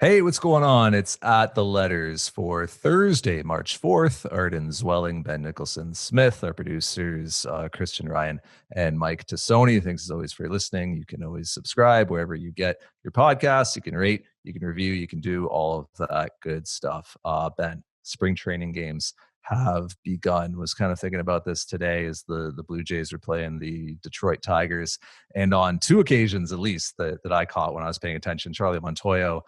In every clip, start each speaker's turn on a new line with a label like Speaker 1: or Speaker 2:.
Speaker 1: Hey, what's going on? It's at the letters for Thursday, March 4th. Arden Zwelling, Ben Nicholson Smith, our producers, Christian Ryan, and Mike Tassoni. Thanks as always for listening. You can always subscribe wherever you get your podcasts. You can rate, you can review, you can do all of that good stuff. Ben, spring training games have begun. Was kind of thinking about this today as the Blue Jays were playing the Detroit Tigers. And on two occasions, at least, that I caught when I was paying attention, Charlie Montoyo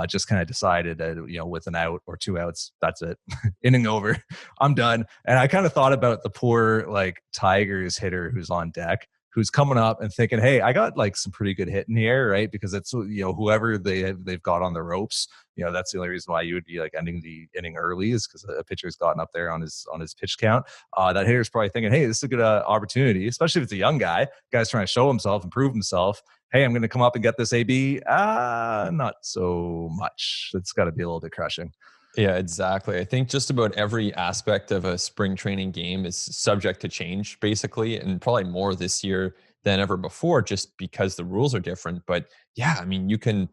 Speaker 1: just kind of decided that, with an out or two outs, that's it. Inning over. I'm done. And I kind of thought about the poor Tigers hitter who's on deck, who's coming up and thinking, hey, I got some pretty good hitting here, right? Because it's, whoever they've got on the ropes, that's the only reason why you would be ending the inning early is because a pitcher's gotten up there on his pitch count. That hitter's probably thinking, hey, this is a good opportunity, especially if it's a young guy's trying to show himself, improve himself. Hey, I'm going to come up and get this AB. Not so much. It's got to be a little bit crushing.
Speaker 2: Yeah, exactly. I think just about every aspect of a spring training game is subject to change, basically, and probably more this year than ever before, just because the rules are different. But yeah, I mean, you can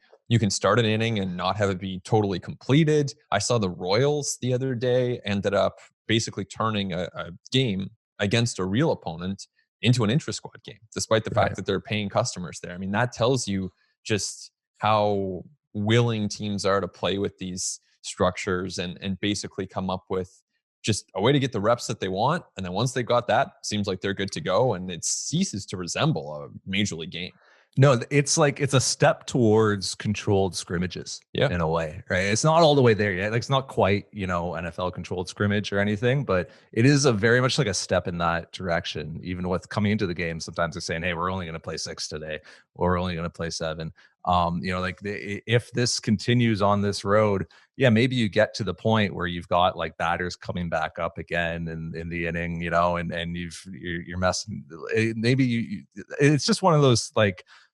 Speaker 2: start an inning and not have it be totally completed. I saw the Royals the other day ended up basically turning a game against a real opponent into an intra-squad game, despite the fact that they're paying customers there. I mean, that tells you just how willing teams are to play with these structures and basically come up with just a way to get the reps that they want. And then once they've got that, seems like they're good to go. And it ceases to resemble a major league game.
Speaker 1: No, it's a step towards controlled scrimmages in a way, right? It's not all the way there yet. It's not quite, NFL controlled scrimmage or anything, but it is a very much like a step in that direction. Even with coming into the game, sometimes they're saying, hey, we're only going to play 6 today, or we're only going to play 7. If this continues on this road, yeah, maybe you get to the point where you've got batters coming back up again in the inning, and you're messing. It's just one of those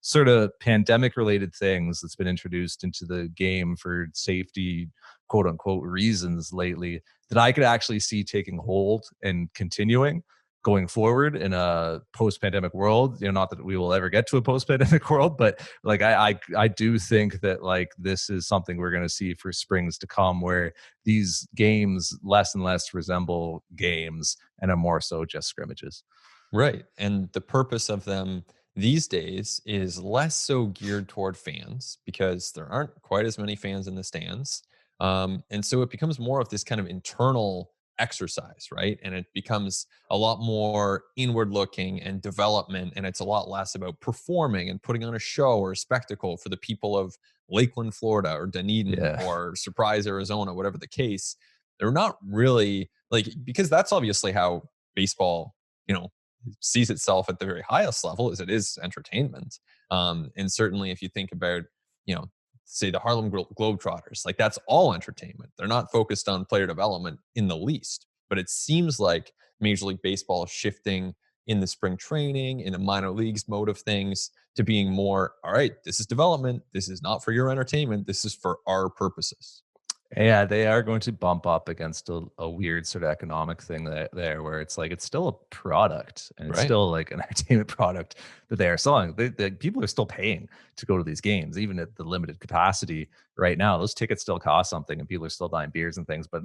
Speaker 1: sort of pandemic related things that's been introduced into the game for safety, quote unquote, reasons lately that I could actually see taking hold and continuing going forward in a post-pandemic world. Not that we will ever get to a post-pandemic world, but I do think that this is something we're going to see for springs to come, where these games less and less resemble games and are more so just scrimmages.
Speaker 2: Right. And the purpose of them these days is less so geared toward fans because there aren't quite as many fans in the stands. And so it becomes more of this kind of internal exercise, right? And it becomes a lot more inward looking and development. And it's a lot less about performing and putting on a show or a spectacle for the people of Lakeland, Florida, or Dunedin, or Surprise, Arizona, whatever the case. They're not really because that's obviously how baseball, sees itself at the very highest level, as it is entertainment. And certainly if you think about, say the Harlem Globetrotters, that's all entertainment. They're not focused on player development in the least. But it seems like Major League Baseball is shifting in the spring training, in the minor leagues mode of things, to being more, all right, this is development. This is not for your entertainment. This is for our purposes.
Speaker 1: Yeah, they are going to bump up against a weird sort of economic thing there where it's still a product, and it's still an entertainment product that they are selling. The people are still paying to go to these games, even at the limited capacity right now. Those tickets still cost something, and people are still buying beers and things. But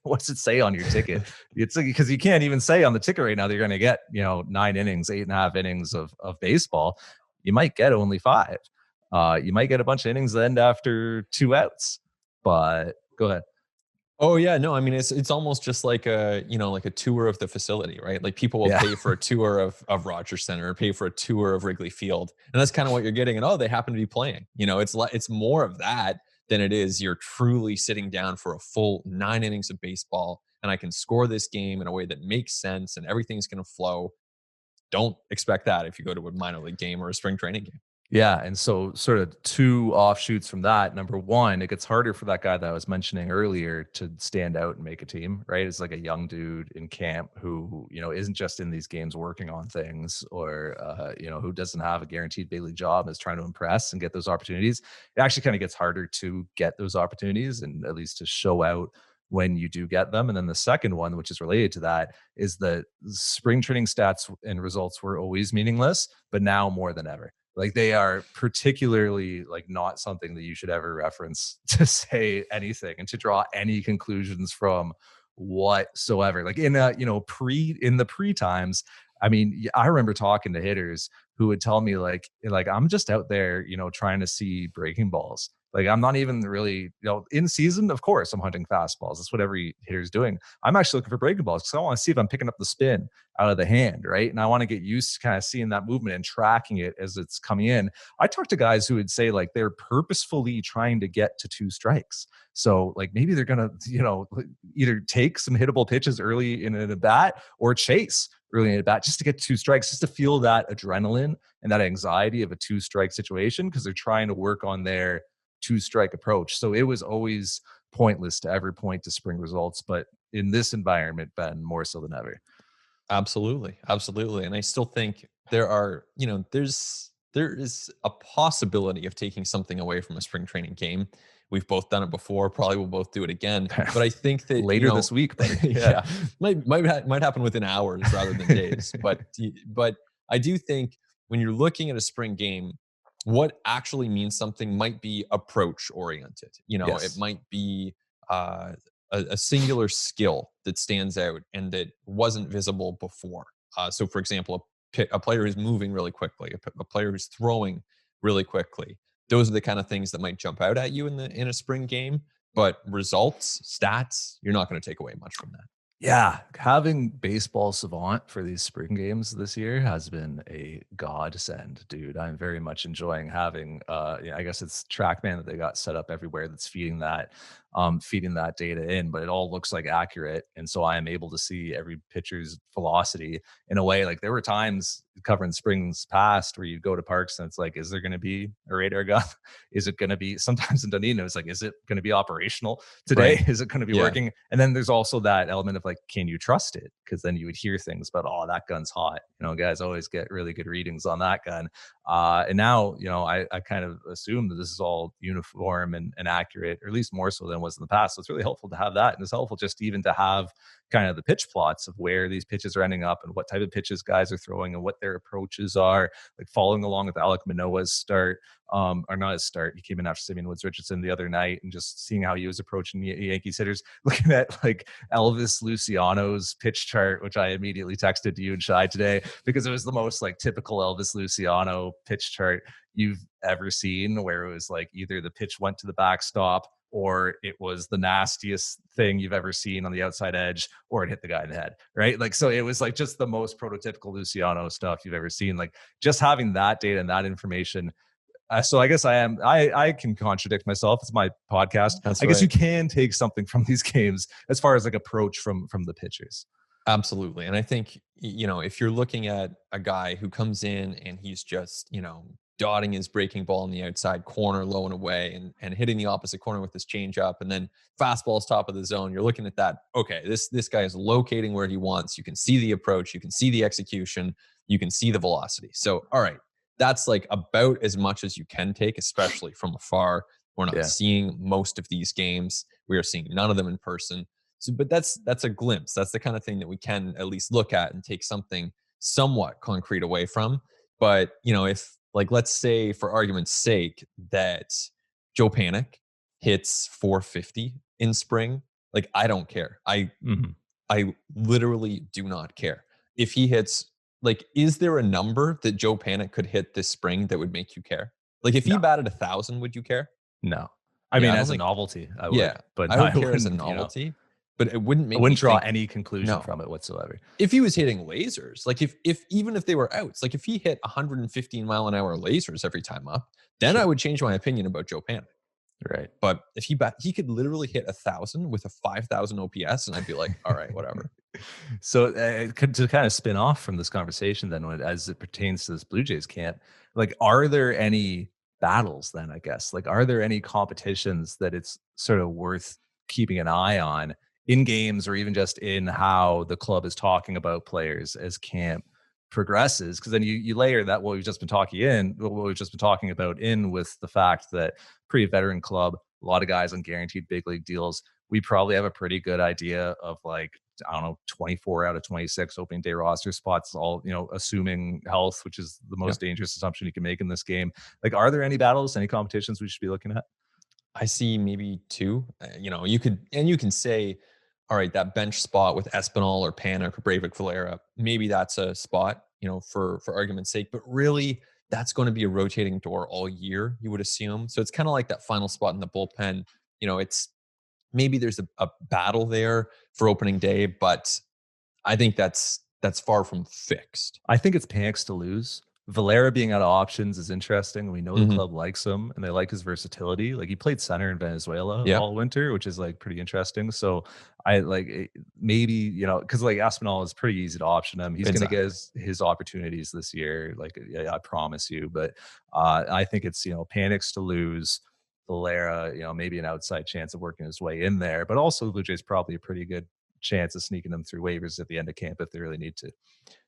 Speaker 1: what's it say on your ticket? It's because you can't even say on the ticket right now that you're going to get 9 innings, 8.5 innings of baseball. You might get only 5. You might get a bunch of innings end after 2 outs, but go ahead.
Speaker 2: Oh yeah, no, I mean it's almost just like a tour of the facility, right? Like people will pay for a tour of Rogers Center, or pay for a tour of Wrigley Field, and that's kind of what you're getting. And they happen to be playing. It's more of that than it is you're truly sitting down for a full 9 innings of baseball, and I can score this game in a way that makes sense, and everything's going to flow. Don't expect that if you go to a minor league game or a spring training game.
Speaker 1: Yeah, and so sort of 2 offshoots from that. Number 1, it gets harder for that guy that I was mentioning earlier to stand out and make a team, right? It's like a young dude in camp who, isn't just in these games working on things, or, who doesn't have a guaranteed big league job and is trying to impress and get those opportunities. It actually kind of gets harder to get those opportunities, and at least to show out when you do get them. And then the second one, which is related to that, is that spring training stats and results were always meaningless, but now more than ever. Like they are particularly like not something that you should ever reference to say anything and to draw any conclusions from whatsoever. Like in in the pre times, I mean, I remember talking to hitters who would tell me like I'm just out there, trying to see breaking balls. Like I'm not even really, in season, of course, I'm hunting fastballs. That's what every hitter's doing. I'm actually looking for breaking balls because I want to see if I'm picking up the spin out of the hand, right? And I want to get used to kind of seeing that movement and tracking it as it's coming in. I talked to guys who would say like they're purposefully trying to get to two strikes. So like maybe they're gonna, either take some hittable pitches early in an at bat or chase early in an at bat just to get two strikes, just to feel that adrenaline and that anxiety of a two strike situation because they're trying to work on their two strike approach. So it was always pointless to ever point to spring results, but in this environment, Ben, more so than ever.
Speaker 2: Absolutely, absolutely, and I still think there are, there is a possibility of taking something away from a spring training game. We've both done it before. Probably we'll both do it again. But I think that
Speaker 1: Later this week, buddy.
Speaker 2: yeah, might happen within hours rather than days. But I do think when you're looking at a spring game, what actually means something might be approach oriented. It
Speaker 1: Yes.
Speaker 2: might be a singular skill that stands out and that wasn't visible before. So, for example, a player who's moving really quickly, a player who's throwing really quickly. Those are the kind of things that might jump out at you in a spring game. But results, stats, you're not going to take away much from that.
Speaker 1: Yeah, having baseball savant for these spring games this year has been a godsend, dude. I'm very much enjoying having I guess it's TrackMan that they got set up everywhere that's feeding that data in, but it all looks like accurate. And so I am able to see every pitcher's velocity in a way. Like there were times covering springs past where you go to parks and it's like, is there going to be a radar gun? Is it going to be sometimes in Dunedin? It's like, is it going to be operational today?
Speaker 2: Right.
Speaker 1: Is it going to be
Speaker 2: Yeah.
Speaker 1: working? And then there's also that element of like, can you trust it? Because then you would hear things about, oh, that gun's hot. Guys always get really good readings on that gun. And now, I kind of assume that this is all uniform and accurate, or at least more so than it was in the past. So it's really helpful to have that. And it's helpful just even to have kind of the pitch plots of where these pitches are ending up and what type of pitches guys are throwing and what their approaches are, like following along with Alek Manoah's start, or not his start. He came in after Simeon Woods Richardson the other night and just seeing how he was approaching Yankees hitters, looking at like Elvis Luciano's pitch chart, which I immediately texted to you and Shai today because it was the most like typical Elvis Luciano pitch chart you've ever seen, where it was like either the pitch went to the backstop or it was the nastiest thing you've ever seen on the outside edge, or it hit the guy in the head, right? Like, so it was like just the most prototypical Luciano stuff you've ever seen. Like just having that data and that information. So I guess I can contradict myself. It's my podcast.
Speaker 2: That's
Speaker 1: I guess you
Speaker 2: right.
Speaker 1: can take something from these games as far as like approach from the pitchers.
Speaker 2: Absolutely. And I think, if you're looking at a guy who comes in and he's just, dotting his breaking ball in the outside corner low and away and hitting the opposite corner with his changeup and then fastball's top of the zone, you're looking at that. Okay, this guy is locating where he wants. You can see the approach, you can see the execution, you can see the velocity. So, all right, that's like about as much as you can take, especially from afar. We're not
Speaker 1: Yeah.
Speaker 2: seeing most of these games. We are seeing none of them in person. So, but that's a glimpse. That's the kind of thing that we can at least look at and take something somewhat concrete away from. But if like let's say for argument's sake that Joe Panic hits 450 in spring, like I don't care. I literally do not care. If he hits, like, is there a number that Joe Panic could hit this spring that would make you care? Like if he
Speaker 1: No,
Speaker 2: batted 1,000, would you care?
Speaker 1: no. I
Speaker 2: Yeah,
Speaker 1: mean,
Speaker 2: I don't
Speaker 1: as a
Speaker 2: think.
Speaker 1: novelty, I
Speaker 2: Yeah,
Speaker 1: would, but
Speaker 2: I
Speaker 1: I
Speaker 2: would care as a
Speaker 1: wouldn't.
Speaker 2: novelty, but it wouldn't
Speaker 1: I
Speaker 2: make me
Speaker 1: wouldn't draw
Speaker 2: think.
Speaker 1: any conclusion
Speaker 2: No,
Speaker 1: from it whatsoever.
Speaker 2: if he was hitting lasers, like if even if they were outs, like if he hit 115-mile-an-hour lasers every time up, then I
Speaker 1: Sure.
Speaker 2: would change my opinion about Joe Panic.
Speaker 1: Right.
Speaker 2: But if he could literally hit 1,000 with a 5,000 OPS, and I'd be like, all right, whatever.
Speaker 1: So to kind of spin off from this conversation, then as it pertains to this Blue Jays camp, like, are there any battles then? I guess, like, are there any competitions that it's sort of worth keeping an eye on in games, or even just in how the club is talking about players as camp progresses? Because then you layer that what we've just been talking about in with the fact that pretty veteran club, a lot of guys on guaranteed big league deals. We probably have a pretty good idea of like I don't know, 24 out of 26 opening day roster spots, all, assuming health, which is the
Speaker 2: Yeah.
Speaker 1: most dangerous assumption you can make in this game. Like, are there any battles, any competitions we should be looking at?
Speaker 2: I see maybe 2. You can say, all right, that bench spot with Espinal or Panic or Breivik Valera, maybe that's a spot, for argument's sake. But really, that's going to be a rotating door all year, you would assume. So it's kind of like that final spot in the bullpen. It's maybe there's a battle there for opening day, but I think that's far from fixed.
Speaker 1: I think it's Panic's to lose. Valera being out of options is interesting. We know the
Speaker 2: Hmm.
Speaker 1: club likes him and they like his versatility. Like, he played center in Venezuela
Speaker 2: Yeah,
Speaker 1: all winter, which is like pretty interesting. So I like maybe, because like Aspinall is pretty easy to option him. He's going to get
Speaker 2: exactly.
Speaker 1: his opportunities this year. Like, yeah, I promise you. But I think it's, Panic's to lose. Valera, maybe an outside chance of working his way in there, but also the Blue Jays probably a pretty good chance of sneaking them through waivers at the end of camp if they really need to.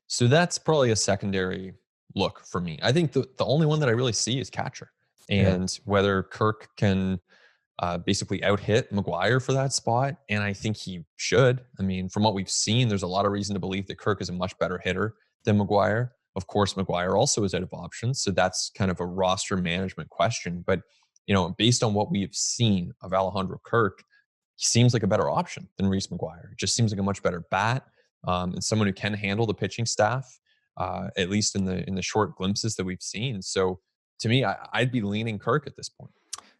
Speaker 2: So that's probably a secondary look for me. I think the only one that I really see is catcher,
Speaker 1: Yeah.
Speaker 2: and whether Kirk can basically out hit McGuire for that spot. And I think he should. I mean, from what we've seen, there's a lot of reason to believe that Kirk is a much better hitter than McGuire. Of course, McGuire also is out of options. So that's kind of a roster management question. But, based on what we've seen of Alejandro Kirk, he seems like a better option than Reese McGuire. Just seems like a much better bat, and someone who can handle the pitching staff, at least in the short glimpses that we've seen. So to me, I'd be leaning Kirk at this point.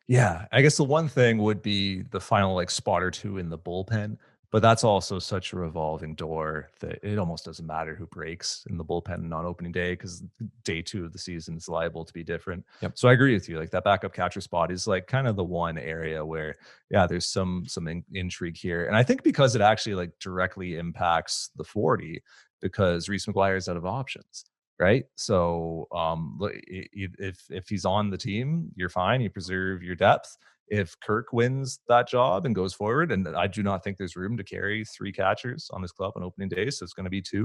Speaker 1: Yeah, I guess the one thing would be the final like spot or two in the bullpen, but that's also such a revolving door that it almost doesn't matter who breaks in the bullpen on opening day because day two of the season is liable to be different.
Speaker 2: Yep.
Speaker 1: So I agree with you. Like, that backup catcher spot is like kind of the one area where, yeah, there's some intrigue here, and I think because it actually like directly impacts the 40 because Reese McGuire is out of options. Right. So if he's on the team, you're fine. You preserve your depth. If Kirk wins that job and goes forward, and I do not think there's room to carry 3 catchers on this club on opening day, so it's going to be 2.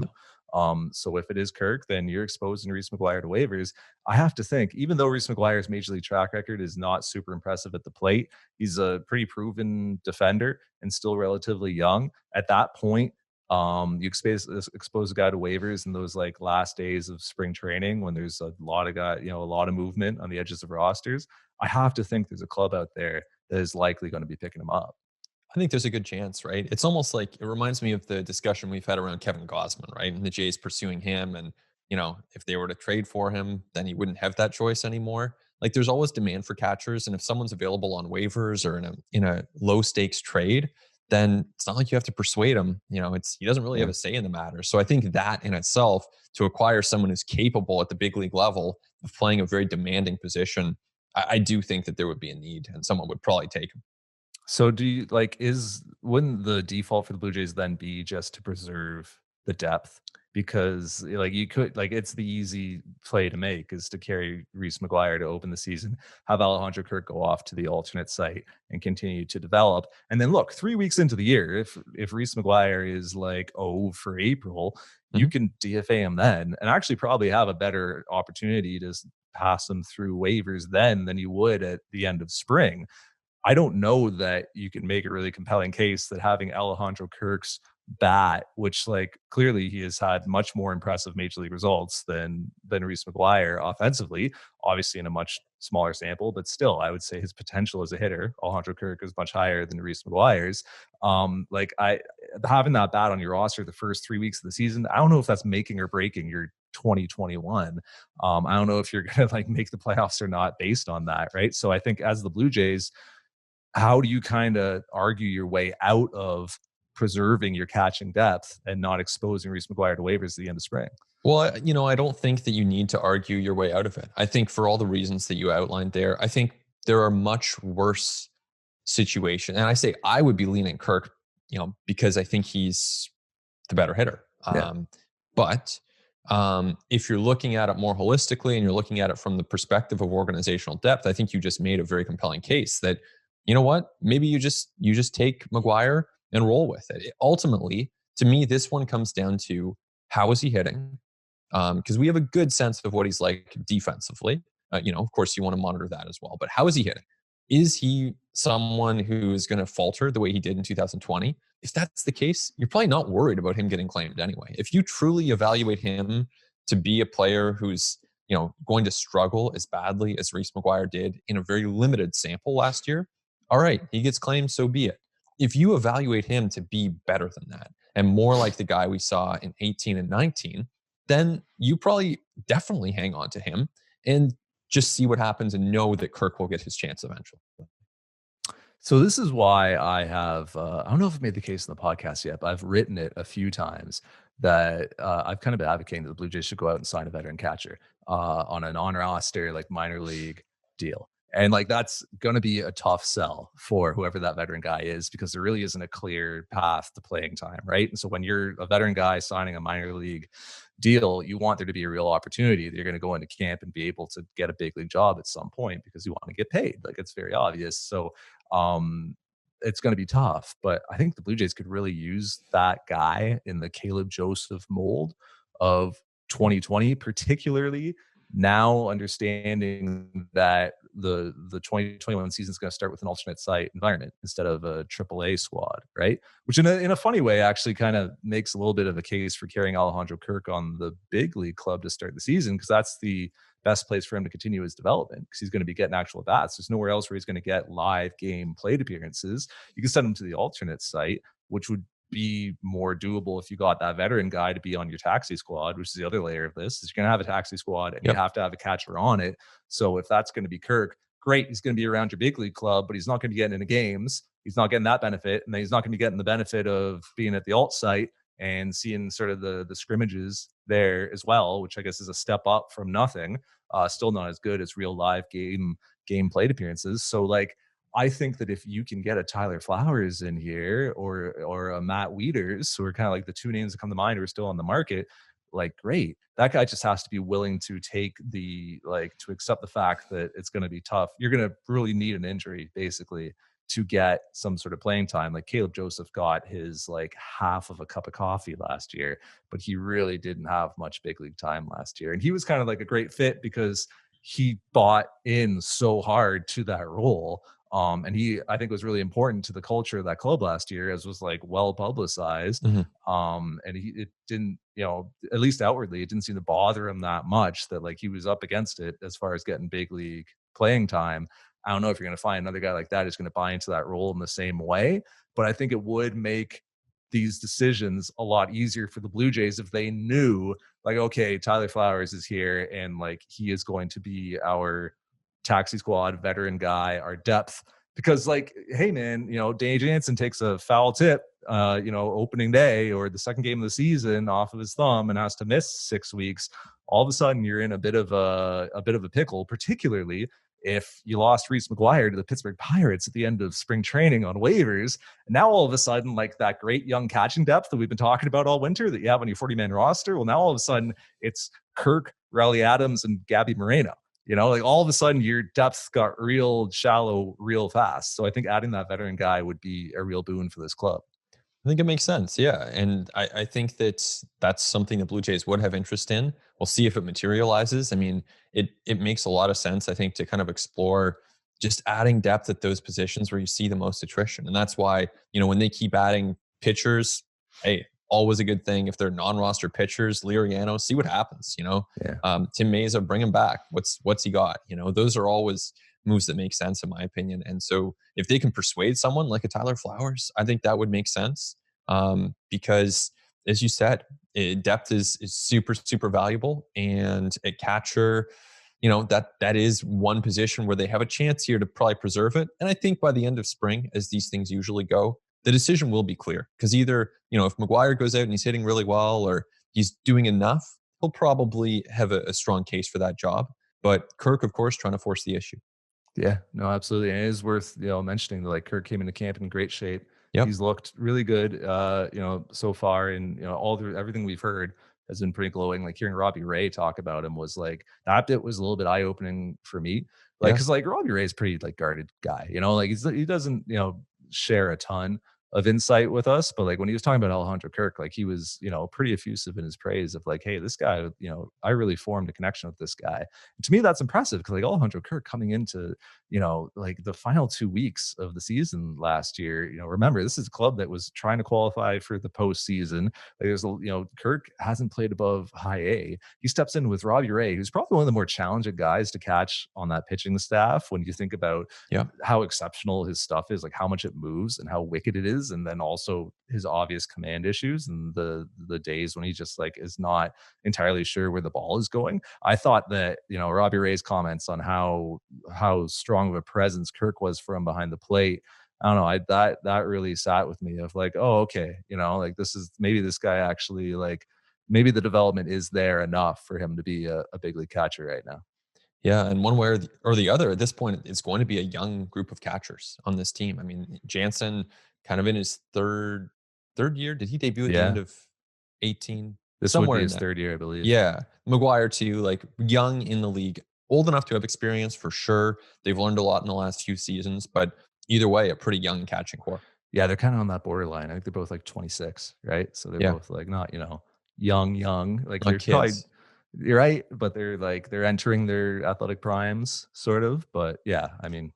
Speaker 2: No.
Speaker 1: So if it is Kirk, then you're exposing Reese McGuire to waivers. I have to think, even though Reese McGuire's major league track record is not super impressive at the plate, he's a pretty proven defender and still relatively young. At that point, you expose a guy to waivers in those like last days of spring training when there's a lot of a lot of movement on the edges of rosters. I have to think there's a club out there that is likely going to be picking him up.
Speaker 2: I think there's a good chance, right? It's almost like it reminds me of the discussion we've had around Kevin Gosman, right? And the Jays pursuing him. And, if they were to trade for him, then he wouldn't have that choice anymore. Like, there's always demand for catchers. And if someone's available on waivers or in a low stakes trade, then it's not like you have to persuade him. He doesn't really
Speaker 1: Yeah.
Speaker 2: have a say in the matter. So I think that in itself, to acquire someone who's capable at the big league level of playing a very demanding position, I do think that there would be a need and someone would probably take him.
Speaker 1: So do you like is wouldn't the default for the Blue Jays then be just to preserve the depth? Because like you could like it's the easy play to make is to carry Reese McGuire to open the season, have Alejandro Kirk go off to the alternate site and continue to develop. And then look, 3 weeks into the year, if Reese McGuire is like, oh, for April, you
Speaker 2: Mhm.
Speaker 1: can DFA him then and actually probably have a better opportunity to pass him through waivers then than you would at the end of spring. I don't know that you can make a really compelling case that having Alejandro Kirk's bat, which like clearly he has had much more impressive major league results than Reese McGuire offensively, obviously in a much smaller sample, but still I would say his potential as a hitter, Alejandro Kirk is much higher than Reese McGuire's. Like I having that bat on your roster the first 3 weeks of the season, I don't know if that's making or breaking your 2021. I don't know if you're gonna like make the playoffs or not based on that, right? So I think as the Blue Jays, how do you kind of argue your way out of preserving your catching depth and not exposing Reese McGuire to waivers at the end of spring?
Speaker 2: Well, I don't think that you need to argue your way out of it. I think for all the reasons that you outlined there, I think there are much worse situations. And I say I would be leaning Kirk, because I think he's the better hitter.
Speaker 1: Yeah.
Speaker 2: But if you're looking at it more holistically and you're looking at it from the perspective of organizational depth, I think you just made a very compelling case that, what, maybe you just take McGuire and roll with it. Ultimately, to me, this one comes down to how is he hitting? Because we have a good sense of what he's like defensively. Of course, you want to monitor that as well. But how is he hitting? Is he someone who is going to falter the way he did in 2020? if that's the case, you're probably not worried about him getting claimed anyway. If you truly evaluate him to be a player who's, going to struggle as badly as Reese Mcguire did in a very limited sample last year, all right, he gets claimed, so be it. If you evaluate him to be better than that and more like the guy we saw in 18 and 19, then you probably definitely hang on to him and just see what happens and know that Kirk will get his chance eventually.
Speaker 1: So this is why I have, I don't know if I've made the case in the podcast yet, but I've written it a few times that I've kind of been advocating that the Blue Jays should go out and sign a veteran catcher on a non-roster, like minor league deal. And like that's going to be a tough sell for whoever that veteran guy is because there really isn't a clear path to playing time, right? And so when you're a veteran guy signing a minor league deal, you want there to be a real opportunity that you're going to go into camp and be able to get a big league job at some point because you want to get paid. Like it's very obvious. So it's going to be tough, but I think the Blue Jays could really use that guy in the Caleb Joseph mold of 2020, particularly now understanding that the 2021 season is going to start with an alternate site environment instead of a AAA squad, right? Which in a funny way actually kind of makes a little bit of a case for carrying Alejandro Kirk on the big league club to start the season because that's the best place for him to continue his development because he's going to be getting actual bats. There's nowhere else where he's going to get live game plate appearances. You can send him to the alternate site, which would be more doable if you got that veteran guy to be on your taxi squad, which is the other layer of this. Is you're going to have a taxi squad and you have to have a catcher on it. So if that's going to be Kirk, great. He's going to be around your big league club, but he's not going to be getting into games. He's not getting that benefit. And then he's not going to be getting the benefit of being at the alt site and seeing sort of the scrimmages there as well, which I guess is a step up from nothing. Still not as good as real live game plate appearances. So like, I think that if you can get a Tyler Flowers in here or a Matt Wieters, who are kind of like the two names that come to mind who are still on the market, like great. That guy just has to be willing to take to accept the fact that it's going to be tough. You're going to really need an injury basically to get some sort of playing time. Like Caleb Joseph got his like half of a cup of coffee last year, but he really didn't have much big league time last year. And he was kind of like a great fit because he bought in so hard to that role. And he, I think, was really important to the culture of that club last year, as was like well publicized. And it didn't, at least outwardly, it didn't seem to bother him that much that like he was up against it as far as getting big league playing time. I don't know if you're going to find another guy like that who's going to buy into that role in the same way, but I think it would make these decisions a lot easier for the Blue Jays if they knew like, okay, Tyler Flowers is here and like he is going to be our taxi squad veteran guy, our depth. Because like, hey man, Danny Jansen takes a foul tip, opening day or the second game of the season off of his thumb and has to miss 6 weeks. All of a sudden, you're in a bit of a pickle, particularly if you lost Reese Mcguire to the Pittsburgh Pirates at the end of spring training on waivers. And now all of a sudden, like that great young catching depth that we've been talking about all winter that you have on your 40-man roster, well, now all of a sudden it's Kirk, Riley Adams, and Gabby Moreno. Like all of a sudden your depth got real shallow real fast. So I think adding that veteran guy would be a real boon for this club.
Speaker 2: I think it makes sense. Yeah. And I think that's something the Blue Jays would have interest in. We'll see if it materializes. I mean, it makes a lot of sense, I think, to kind of explore just adding depth at those positions where you see the most attrition. And that's why, when they keep adding pitchers, hey, always a good thing. If they're non-roster pitchers, Liriano, see what happens, Tim Meza, bring him back. What's he got? Those are always moves that make sense in my opinion. And so if they can persuade someone like a Tyler Flowers, I think that would make sense. Because as you said, depth is super, super valuable. And at catcher, that is one position where they have a chance here to probably preserve it. And I think by the end of spring, as these things usually go, the decision will be clear. Because either, if Mcguire goes out and he's hitting really well or he's doing enough, he'll probably have a strong case for that job. But Kirk, of course, trying to force the issue.
Speaker 1: Yeah, no, absolutely. And it is worth, mentioning that like Kirk came into camp in great shape.
Speaker 2: Yep.
Speaker 1: He's looked really good, so far. And, everything we've heard has been pretty glowing. Like hearing Robbie Ray talk about him was like, that bit was a little bit eye opening for me. Like, cause like Robbie Ray is pretty like guarded guy, like he doesn't, share a ton of insight with us. But like when he was talking about Alejandro Kirk, like he was, pretty effusive in his praise of like, hey, this guy, I really formed a connection with this guy. And to me, that's impressive because like Alejandro Kirk coming into, like the final 2 weeks of the season last year, remember, this is a club that was trying to qualify for the postseason. Like there's, Kirk hasn't played above high A. He steps in with Robbie Ray, who's probably one of the more challenging guys to catch on that pitching staff when you think about
Speaker 2: Yeah.
Speaker 1: how exceptional his stuff is, like how much it moves and how wicked it is, and then also his obvious command issues and the days when he just like is not entirely sure where the ball is going. I thought that Robbie Ray's comments on how strong of a presence Kirk was from behind the plate. I don't know. That really sat with me of like, oh, okay, like this guy actually like maybe the development is there enough for him to be a big league catcher right now.
Speaker 2: Yeah, and one way or the other, at this point, it's going to be a young group of catchers on this team. I mean, Jansen, kind of in his third year. Did he debut at the end
Speaker 1: Yeah,
Speaker 2: of 18?
Speaker 1: this would
Speaker 2: Somewhere
Speaker 1: be
Speaker 2: in
Speaker 1: his
Speaker 2: that.
Speaker 1: third year, I believe.
Speaker 2: Yeah, Mcguire too, like young in the league, old enough to have experience for sure. They've learned a lot in the last few seasons, but either way, a pretty young catching core.
Speaker 1: Yeah, they're kind of on that borderline. I think they're both like 26, right? So they're
Speaker 2: Yeah,
Speaker 1: both like not, young. Like
Speaker 2: young
Speaker 1: they're probably
Speaker 2: kids.
Speaker 1: you're right, but they're entering their athletic primes, sort of. But yeah, I mean,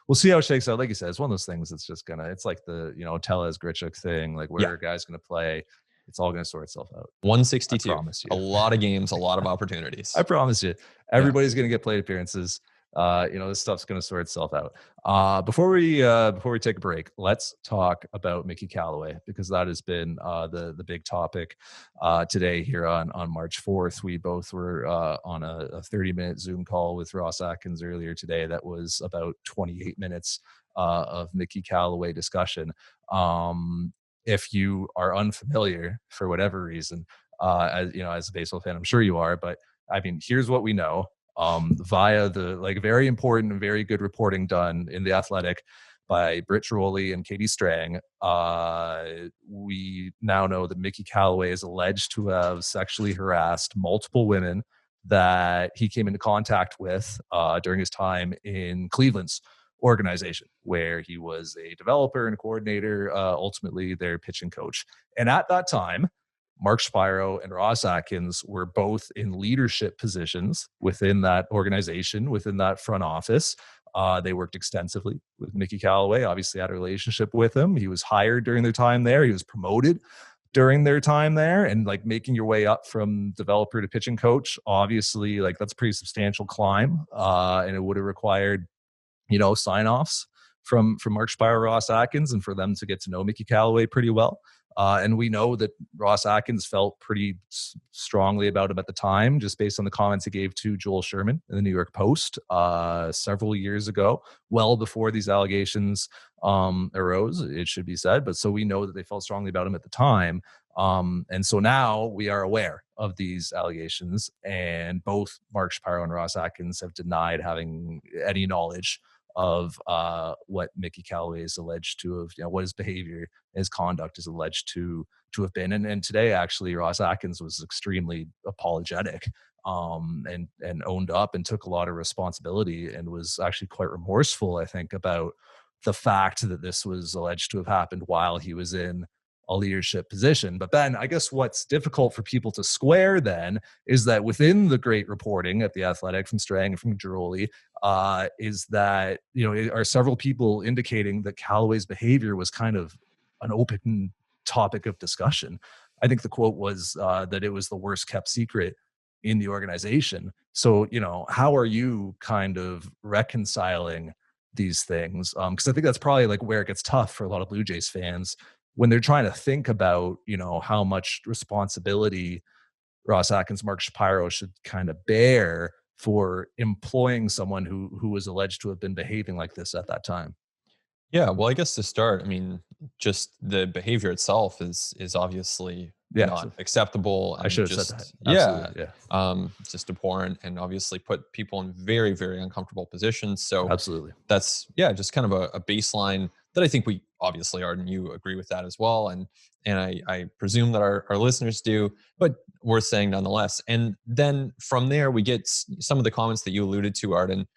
Speaker 1: we'll see how it shakes out. Like you said, it's one of those things that's just it's like the, Tellez Grichuk thing, like
Speaker 2: Yeah,
Speaker 1: where a guy's gonna play, it's all gonna sort itself out. I
Speaker 2: 162.
Speaker 1: promise
Speaker 2: A
Speaker 1: you.
Speaker 2: lot of games, a lot of
Speaker 1: I
Speaker 2: opportunities.
Speaker 1: promise you,
Speaker 2: Yeah.
Speaker 1: everybody's going to get plate appearances. This stuff's going to sort itself out. Before we take a break, let's talk about Mickey Calloway because that has been the big topic today here on March 4th. We both were on a 30-minute Zoom call with Ross Atkins earlier today. That was about 28 minutes of Mickey Calloway discussion. If you are unfamiliar for whatever reason, as a baseball fan, I'm sure you are, but I mean, here's what we know via the like very important and very good reporting done in The Athletic by Britt Droley and Katie Strang. We now know that Mickey Calloway is alleged to have sexually harassed multiple women that he came into contact with during his time in Cleveland's organization, where he was a developer and coordinator, ultimately their pitching coach. And at that time, Mark Spiro and Ross Atkins were both in leadership positions within that organization, within that front office. They worked extensively with Mickey Calloway, obviously had a relationship with him. He was hired during their time there. He was promoted during their time there, and like making your way up from developer to pitching coach, obviously like that's a pretty substantial climb. And it would have required sign-offs from Mark Spiro, Ross Atkins, and for them to get to know Mickey Calloway pretty well. And we know that Ross Atkins felt pretty strongly about him at the time, just based on the comments he gave to Joel Sherman in the New York Post several years ago, well before these allegations arose, it should be said. But so we know that they felt strongly about him at the time. And so now we are aware of these allegations, and both Mark Shapiro and Ross Atkins have denied having any knowledge of what Mickey Calloway is alleged to have, what his behavior, his conduct is alleged to have been. And today, actually, Ross Atkins was extremely apologetic and owned up and took a lot of responsibility and was actually quite remorseful, I think, about the fact that this was alleged to have happened while he was in a leadership position. But then I guess what's difficult for people to square then is that within the great reporting at The Athletic from Strang and from Giroli, is that, are several people indicating that Calloway's behavior was kind of an open topic of discussion. I think the quote was that it was the worst kept secret in the organization. So, how are you kind of reconciling these things? Because I think that's probably like where it gets tough for a lot of Blue Jays fans when they're trying to think about, how much responsibility Ross Atkins, Mark Shapiro should kind of bear for employing someone who was alleged to have been behaving like this at that time.
Speaker 2: Yeah, well, I guess to start, I mean, just the behavior itself is obviously
Speaker 1: Yeah,
Speaker 2: not acceptable
Speaker 1: I
Speaker 2: and
Speaker 1: should have said that.
Speaker 2: just yeah,
Speaker 1: Absolutely. Yeah,
Speaker 2: just abhorrent and obviously put people in very, very uncomfortable positions. So
Speaker 1: absolutely.
Speaker 2: that's yeah, just kind of a baseline that I think we obviously Arden, you agree with that as well. And I presume that our listeners do, but worth saying nonetheless. And then from there we get some of the comments that you alluded to, Arden.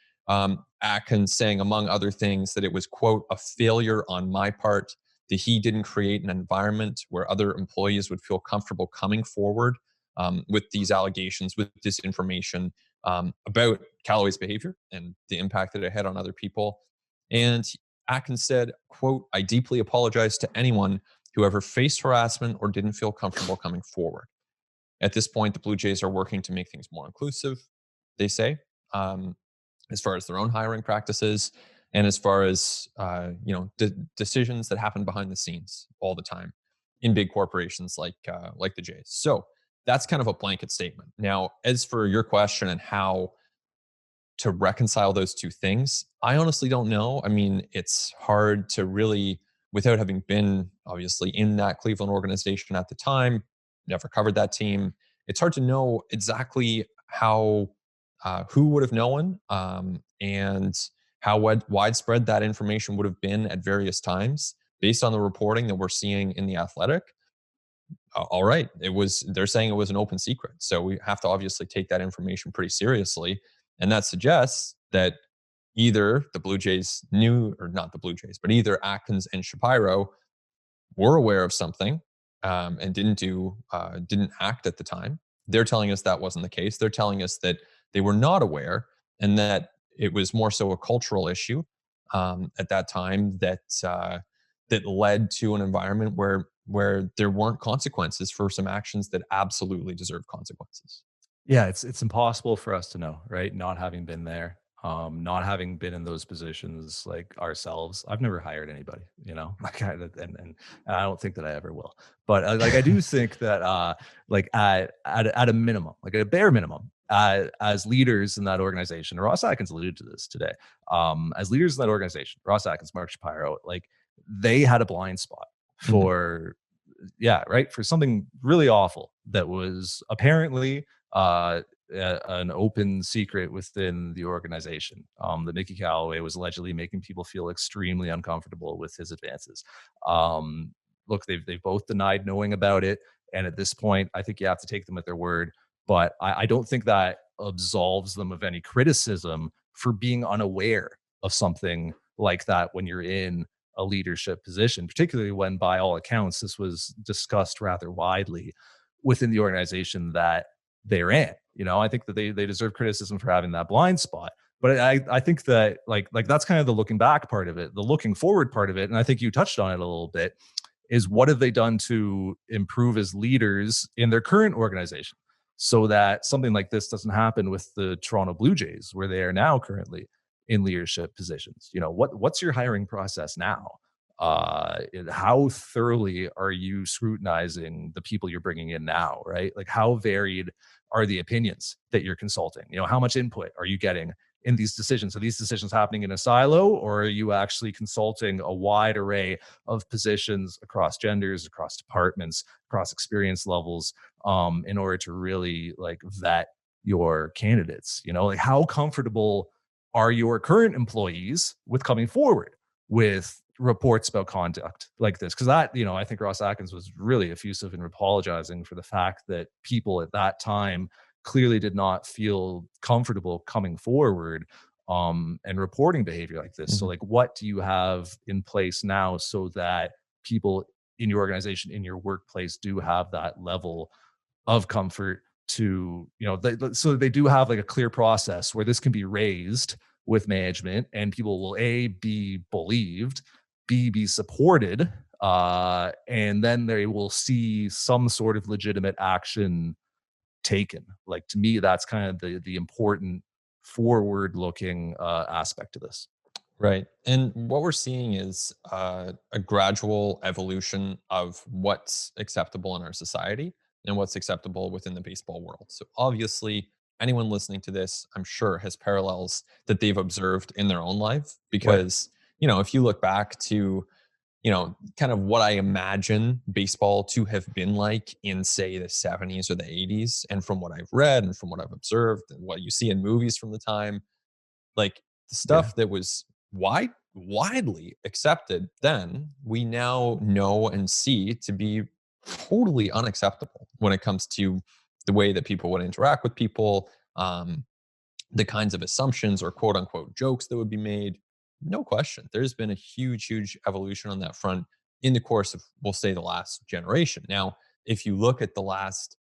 Speaker 2: Atkins saying, among other things, that it was, quote, a failure on my part that he didn't create an environment where other employees would feel comfortable coming forward with these allegations, with this information about Calloway's behavior and the impact that it had on other people. And Atkins said, quote, "I deeply apologize to anyone who ever faced harassment or didn't feel comfortable coming forward. At this point, the Blue Jays are working to make things more inclusive," they say, um, as far as their own hiring practices and as far as decisions that happen behind the scenes all the time in big corporations like the Jays. So that's kind of a blanket statement. Now, as for your question and how to reconcile those two things, I honestly don't know. I mean, it's hard to really, without having been obviously in that Cleveland organization at the time, never covered that team. It's hard to know exactly how, who would have known, and how widespread that information would have been at various times based on the reporting that we're seeing in the Athletic. All right, they're saying it was an open secret, so we have to obviously take that information pretty seriously, and that suggests that either the Blue Jays knew, or not the Blue Jays, but either Atkins and Shapiro were aware of something, and didn't act at the time. They're telling us that wasn't the case. They're telling us that they were not aware, and that it was more so a cultural issue at that time that led to an environment where there weren't consequences for some actions that absolutely deserve consequences.
Speaker 1: Yeah, it's impossible for us to know, right? Not having been there, not having been in those positions like ourselves. I've never hired anybody, like and I don't think that I ever will. But like I do think that like at a minimum, like at a bare minimum, as leaders in that organization, Ross Atkins alluded to this today. As leaders in that organization, Ross Atkins, Mark Shapiro, like they had a blind spot
Speaker 2: Mhm.
Speaker 1: for yeah, right, for something really awful that was apparently an open secret within the organization. That Mickey Calloway was allegedly making people feel extremely uncomfortable with his advances. Look, they've both denied knowing about it, and at this point, I think you have to take them at their word. But I don't think that absolves them of any criticism for being unaware of something like that when you're in a leadership position, particularly when, by all accounts, this was discussed rather widely within the organization that they're in. I think that they deserve criticism for having that blind spot. But I think that like that's kind of the looking back part of it, the looking forward part of it, and I think you touched on it a little bit. Is what have they done to improve as leaders in their current organization so that something like this doesn't happen with the Toronto Blue Jays, where they are now currently in leadership positions? What's your hiring process now? How thoroughly are you scrutinizing the people you're bringing in now, right? Like how varied are the opinions that you're consulting? How much input are you getting in these decisions? Are these decisions happening in a silo, or are you actually consulting a wide array of positions across genders, across departments, across experience levels, in order to really like vet your candidates? Like how comfortable are your current employees with coming forward with reports about conduct like this? Because I think Ross Atkins was really effusive in apologizing for the fact that people at that time clearly did not feel comfortable coming forward and reporting behavior like this. So,
Speaker 2: Mhm.
Speaker 1: like, what do you have in place now so that people in your organization, in your workplace, do have that level of comfort to, so they do have like a clear process where this can be raised with management and people will be believed, be supported, and then they will see some sort of legitimate action taken. Like to me, that's kind of the important forward looking aspect of this.
Speaker 2: Right. And what we're seeing is a gradual evolution of what's acceptable in our society and what's acceptable within the baseball world. So, obviously, anyone listening to this, I'm sure, has parallels that they've observed in their own life.
Speaker 1: Right.
Speaker 2: Because, if you look back to, kind of what I imagine baseball to have been like in, say, the 70s or the 80s, and from what I've read and from what I've observed and what you see in movies from the time, like the
Speaker 1: Yeah.
Speaker 2: stuff that was widely accepted then, we now know and see to be totally unacceptable when it comes to the way that people would interact with people, the kinds of assumptions or quote unquote jokes that would be made. No question, there's been a huge evolution on that front. in the course of, we'll say, the last generation. Now, if you look at the last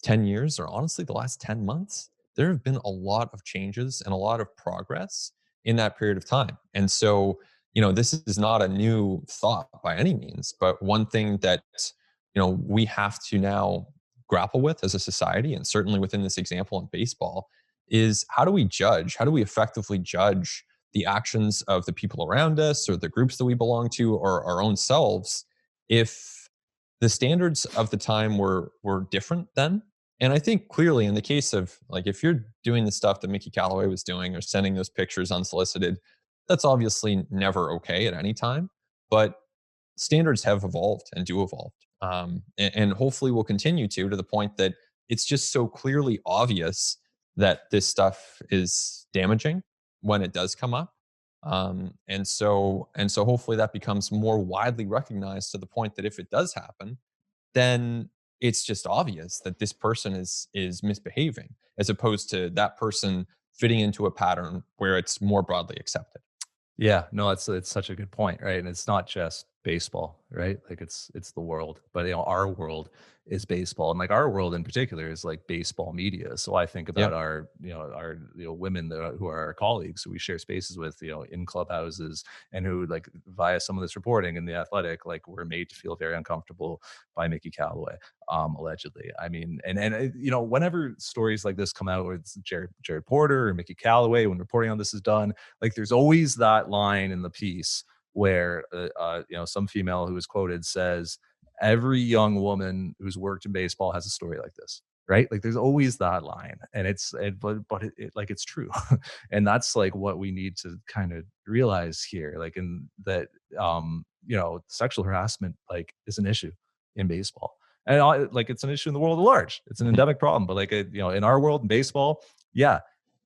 Speaker 2: 10 years, or honestly the last 10 months, there have been a lot of changes and a lot of progress in that period of time. And so, this is not a new thought by any means, but one thing that, we have to now grapple with as a society, and certainly within this example in baseball, is how do we judge? How do we effectively judge the actions of the people around us or the groups that we belong to or our own selves if the standards of the time were different then? And I think clearly in the case of, like, if you're doing the stuff that Mickey Calloway was doing or sending those pictures unsolicited, that's obviously never okay at any time. But standards have evolved and do evolve. And hopefully will continue to the point that it's just so clearly obvious that this stuff is damaging when it does come up. And so hopefully that becomes more widely recognized to the point that if it does happen, then it's just obvious that this person is misbehaving, as opposed to that person fitting into a pattern where it's more broadly accepted.
Speaker 1: Yeah, no, it's such a good point, right? And it's not just baseball, right? Like it's the world, but our world is baseball, and like our world in particular is like baseball media. So I think
Speaker 2: Yeah.
Speaker 1: about our women who are our colleagues who we share spaces with, in clubhouses, and who like via some of this reporting in the Athletic, like were made to feel very uncomfortable by Mickey Calloway, allegedly. I mean, and whenever stories like this come out, where it's Jared Porter or Mickey Calloway, when reporting on this is done, like there's always that line in the piece where some female who was quoted says every young woman who's worked in baseball has a story like this, right? Like there's always that line, and like it's true. And that's like what we need to kind of realize here, like in that sexual harassment like is an issue in baseball, and like it's an issue in the world at large. It's an
Speaker 2: Mhm.
Speaker 1: endemic problem, but like in our world in baseball, yeah,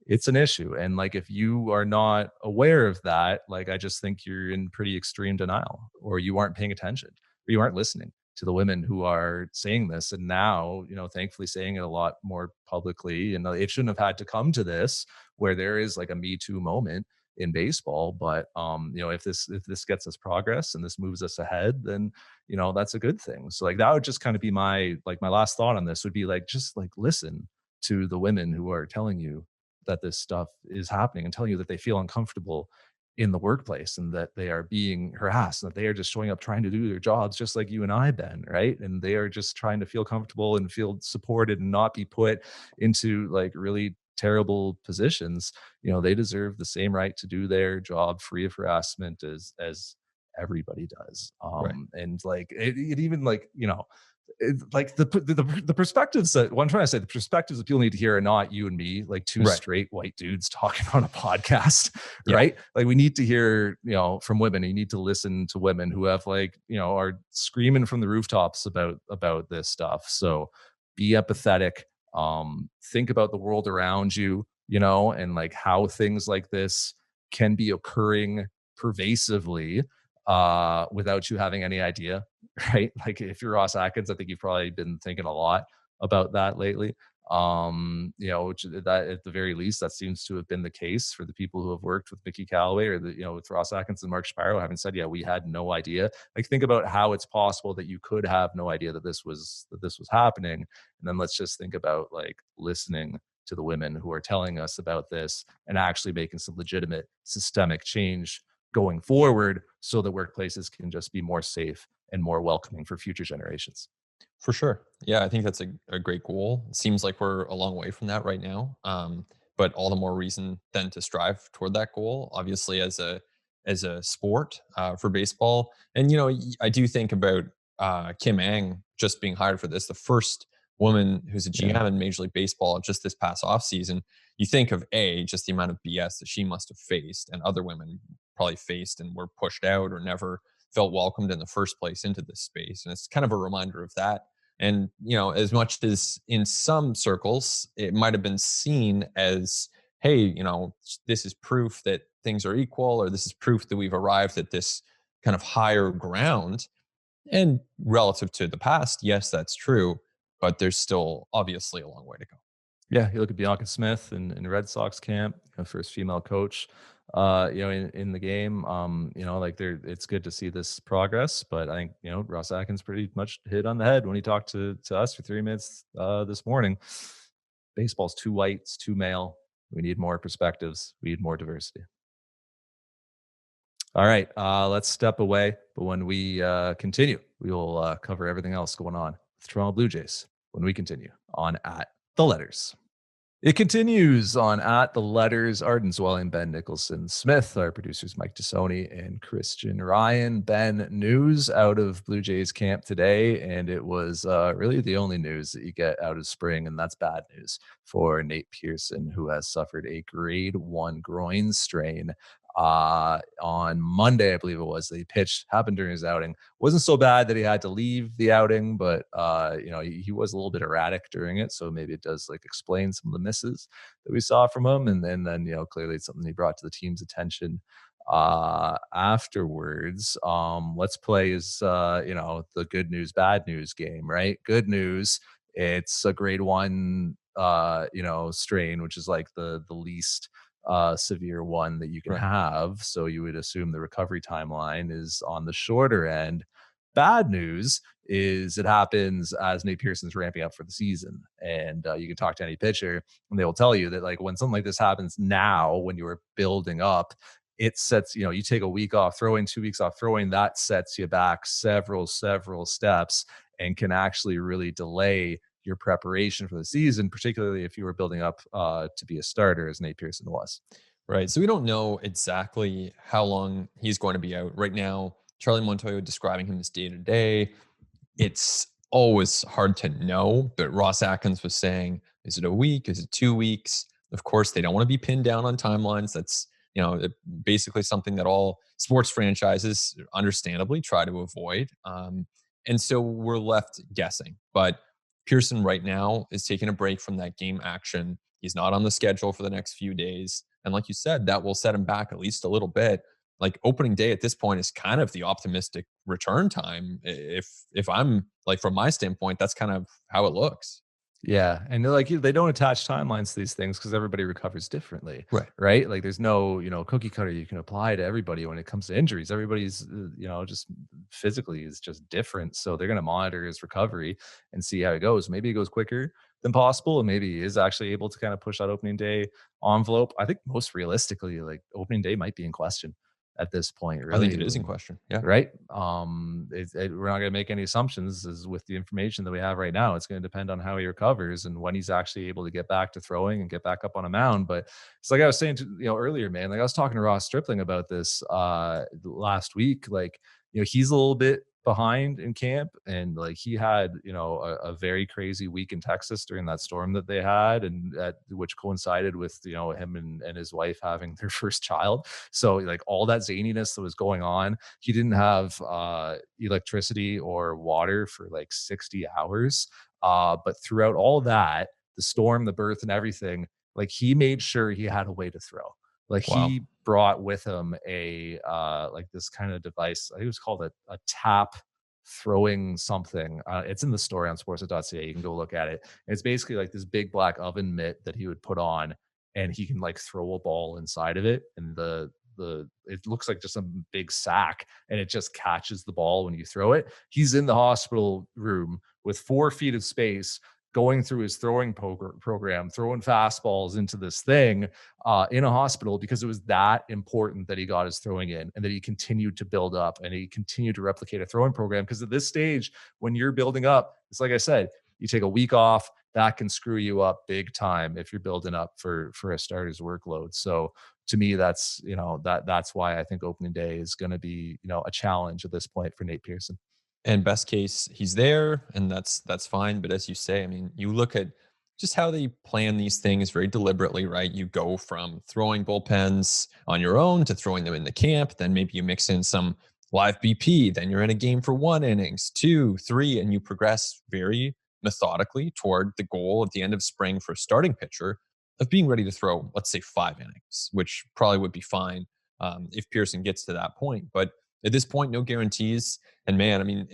Speaker 1: it's an issue. And like if you are not aware of that, like I just think you're in pretty extreme denial, or you aren't paying attention, or you aren't listening to the women who are saying this. And now, thankfully saying it a lot more publicly. And it shouldn't have had to come to this, where there is like a Me Too moment in baseball. But if this gets us progress and this moves us ahead, then that's a good thing. So like that would just kind of be my last thought on this would be like, just like listen to the women who are telling you that this stuff is happening, and telling you that they feel uncomfortable in the workplace, and that they are being harassed, and that they are just showing up trying to do their jobs just like you and I, Ben, right? And they are just trying to feel comfortable and feel supported and not be put into like really terrible positions. They deserve the same right to do their job free of harassment as everybody does.
Speaker 2: Right.
Speaker 1: And like it even like like the perspectives that what I'm trying to say, the perspectives that people need to hear are not you and me, like two
Speaker 2: Right.
Speaker 1: straight white dudes talking on a podcast,
Speaker 2: Yeah.
Speaker 1: right? Like we need to hear, from women. You need to listen to women who have like, are screaming from the rooftops about this stuff. So be empathetic. Think about the world around you, and like how things like this can be occurring pervasively without you having any idea. Right? Like if you're Ross Atkins, I think you've probably been thinking a lot about that lately. Which that at the very least, that seems to have been the case for the people who have worked with Mickey Calloway, or with Ross Atkins and Mark Sparrow, having said, yeah, we had no idea. Like think about how it's possible that you could have no idea that this was happening. And then let's just think about like listening to the women who are telling us about this, and actually making some legitimate systemic change going forward, so that workplaces can just be more safe and more welcoming for future generations.
Speaker 2: For sure. Yeah, I think that's a great goal. It seems like we're a long way from that right now. But all the more reason then to strive toward that goal. Obviously, as a sport for baseball, and I do think about Kim Ang just being hired for this, the first woman who's a
Speaker 1: Yeah.
Speaker 2: GM in Major League Baseball just this past offseason. You think of just the amount of BS that she must have faced, and other women probably faced and were pushed out or never felt welcomed in the first place into this space. And it's kind of a reminder of that. And, as much as in some circles, it might have been seen as, hey, this is proof that things are equal, or this is proof that we've arrived at this kind of higher ground. And relative to the past, yes, that's true. But there's still obviously a long way to go.
Speaker 1: Yeah, you look at Bianca Smith in Red Sox camp, first female coach. in the game. Like it's good to see this progress, but I think, Ross Atkins pretty much hit on the head when he talked to us for 3 minutes this morning. Baseball's too white, it's too male. We need more perspectives. We need more diversity. All right, let's step away. But when we continue, we will cover everything else going on with Toronto Blue Jays when we continue on At the Letters. It continues on At the Letters. Arden Zwelling, Ben Nicholson Smith, our producers Mike Tassoni and Christian Ryan. Ben, news out of Blue Jays camp today, and it was really the only news that you get out of spring, and that's bad news for Nate Pearson, who has suffered a grade 1 groin strain. On Monday, I believe it was, that he pitched, happened during his outing. Wasn't so bad that he had to leave the outing, but he was a little bit erratic during it, so maybe it does like explain some of the misses that we saw from him. And then clearly it's something he brought to the team's attention afterwards. Let's play the good news, bad news game, right? Good news, it's a grade 1 strain, which is like the least severe one that you can
Speaker 2: Right.
Speaker 1: have. So you would assume the recovery timeline is on the shorter end. Bad news is it happens as Nate Pearson's ramping up for the season. And you can talk to any pitcher and they will tell you that like when something like this happens now, when you are building up, it sets, you take a week off throwing, 2 weeks off throwing, that sets you back several steps and can actually really delay your preparation for the season, particularly if you were building up to be a starter, as Nate Pearson was.
Speaker 2: Right. So we don't know exactly how long he's going to be out. Right now, Charlie Montoyo describing him as day to day. It's always hard to know, but Ross Atkins was saying, is it a week? Is it 2 weeks? Of course, they don't want to be pinned down on timelines. That's, basically something that all sports franchises understandably try to avoid. And so we're left guessing. But Pearson right now is taking a break from that game action. He's not on the schedule for the next few days. And like you said, that will set him back at least a little bit. Like opening day at this point is kind of the optimistic return time. If I'm like from my standpoint, that's kind of how it looks.
Speaker 1: Yeah, and they're like they don't attach timelines to these things because everybody recovers differently,
Speaker 2: Right.
Speaker 1: right? Like there's no cookie cutter you can apply to everybody when it comes to injuries. Everybody's just physically is just different, so they're going to monitor his recovery and see how it goes. Maybe it goes quicker than possible, and maybe he is actually able to kind of push that opening day envelope. I think most realistically, like opening day might be in question at this point,
Speaker 2: I think
Speaker 1: really.
Speaker 2: it is in question. Yeah.
Speaker 1: Right? We're not going to make any assumptions as with the information that we have right now. It's going to depend on how he recovers and when he's actually able to get back to throwing and get back up on a mound. But it's like I was saying earlier, man, like I was talking to Ross Stripling about this last week. Like, he's a little bit behind in camp, and like he had a very crazy week in Texas during that storm that they had, and which coincided with him and his wife having their first child. So like all that zaniness that was going on, he didn't have electricity or water for like 60 hours. But throughout all that, the storm, the birth, and everything, like he made sure he had a way to throw. Like
Speaker 2: Wow.
Speaker 1: he brought with him a like this kind of device. I think it was called a tap throwing something. It's in the story on sportsnet.ca. You can go look at it. And it's basically like this big black oven mitt that he would put on, and he can like throw a ball inside of it, and it looks like just a big sack, and it just catches the ball when you throw it. He's in the hospital room with 4 feet of space, going through his throwing program, throwing fastballs into this thing in a hospital, because it was that important that he got his throwing in and that he continued to build up and he continued to replicate a throwing program. Because at this stage, when you're building up, it's like I said, you take a week off, that can screw you up big time if you're building up for a starter's workload. So to me, that's that's why I think opening day is going to be a challenge at this point for Nate Pearson.
Speaker 2: And best case, he's there, and that's fine. But as you say, I mean, you look at just how they plan these things very deliberately, right? You go from throwing bullpens on your own to throwing them in the camp. Then maybe you mix in some live BP. Then you're in a game for 1 innings, 2, 3, and you progress very methodically toward the goal at the end of spring for a starting pitcher of being ready to throw, let's say, 5 innings, which probably would be fine if Pearson gets to that point. But at this point, no guarantees. And man, I mean,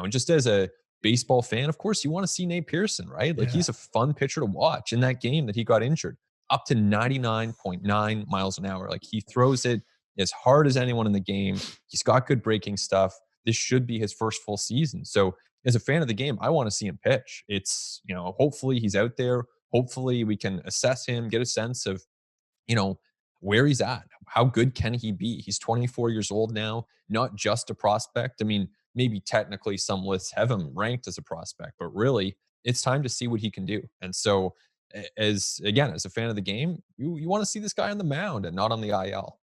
Speaker 2: just as a baseball fan, of course, you want to see Nate Pearson, right? Like
Speaker 1: Yeah.
Speaker 2: he's a fun pitcher to watch in that game that he got injured. up to 99.9 miles an hour. Like he throws it as hard as anyone in the game. He's got good breaking stuff. This should be his first full season. So as a fan of the game, I want to see him pitch. It's, hopefully he's out there. Hopefully we can assess him, get a sense of, you know, where he's at. How good can he be? He's 24 years old now, not just a prospect. I mean, maybe technically some lists have him ranked as a prospect, but really it's time to see what he can do. And so as a fan of the game, you want to see this guy on the mound and not on the IL.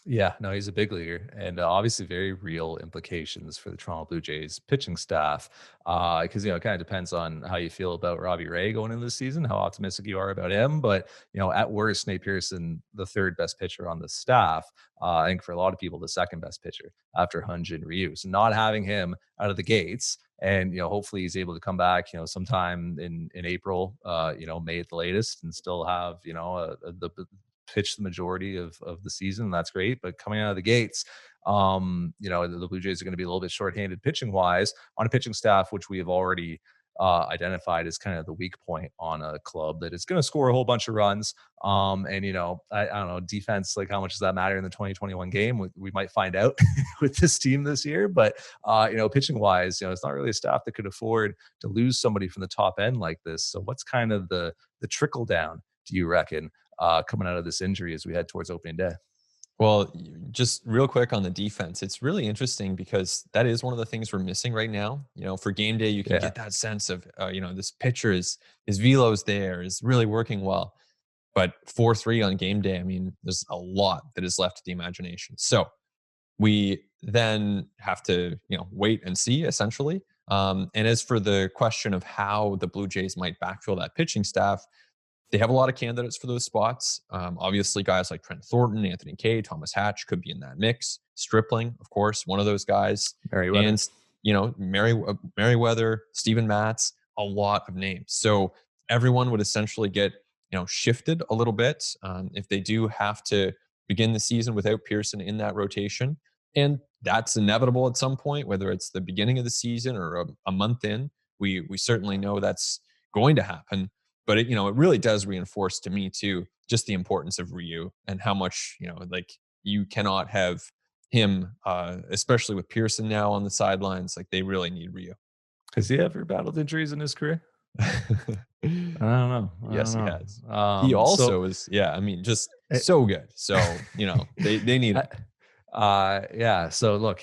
Speaker 1: Yeah, no, he's a big leaguer, and obviously very real implications for the Toronto Blue Jays pitching staff. Because it kind of depends on how you feel about Robbie Ray going into the season, how optimistic you are about him. But at worst, Nate Pearson, the third best pitcher on the staff, I think for a lot of people, the second best pitcher after Hyun-Jin Ryu. So not having him out of the gates, and hopefully he's able to come back, sometime in April, May at the latest, and still have the pitch the majority of the season. That's great. But coming out of the gates, the Blue Jays are going to be a little bit shorthanded pitching wise on a pitching staff, which we have already identified as kind of the weak point on a club that is going to score a whole bunch of runs. And I don't know, defense, like how much does that matter in the 2021 game? We might find out with this team this year. But pitching wise, it's not really a staff that could afford to lose somebody from the top end like this. So what's kind of the trickle down, do you reckon, coming out of this injury as we head towards opening day?
Speaker 2: Well, just real quick on the defense, it's really interesting because that is one of the things we're missing right now. For game day, you can
Speaker 1: Yeah.
Speaker 2: get that sense of, this pitcher his velo's there, is really working well. But 4-3 on game day, I mean, there's a lot that is left to the imagination. So we then have to, wait and see essentially. And as for the question of how the Blue Jays might backfill that pitching staff, they have a lot of candidates for those spots. Obviously, guys like Trent Thornton, Anthony Kay, Thomas Hatch could be in that mix. Stripling, of course, one of those guys.
Speaker 1: Merriweather.
Speaker 2: And, Merriweather, Steven Matz, a lot of names. So everyone would essentially get, shifted a little bit if they do have to begin the season without Pearson in that rotation. And that's inevitable at some point, whether it's the beginning of the season or a month in. We certainly know that's going to happen. But it really does reinforce to me too, just the importance of Ryu and how much, like you cannot have him, especially with Pearson now on the sidelines. Like they really need Ryu.
Speaker 1: Has he ever battled injuries in his career? I don't know.
Speaker 2: Yes, he has. He
Speaker 1: So
Speaker 2: also is, yeah, I mean, just so good. So, they need him.
Speaker 1: yeah. So look,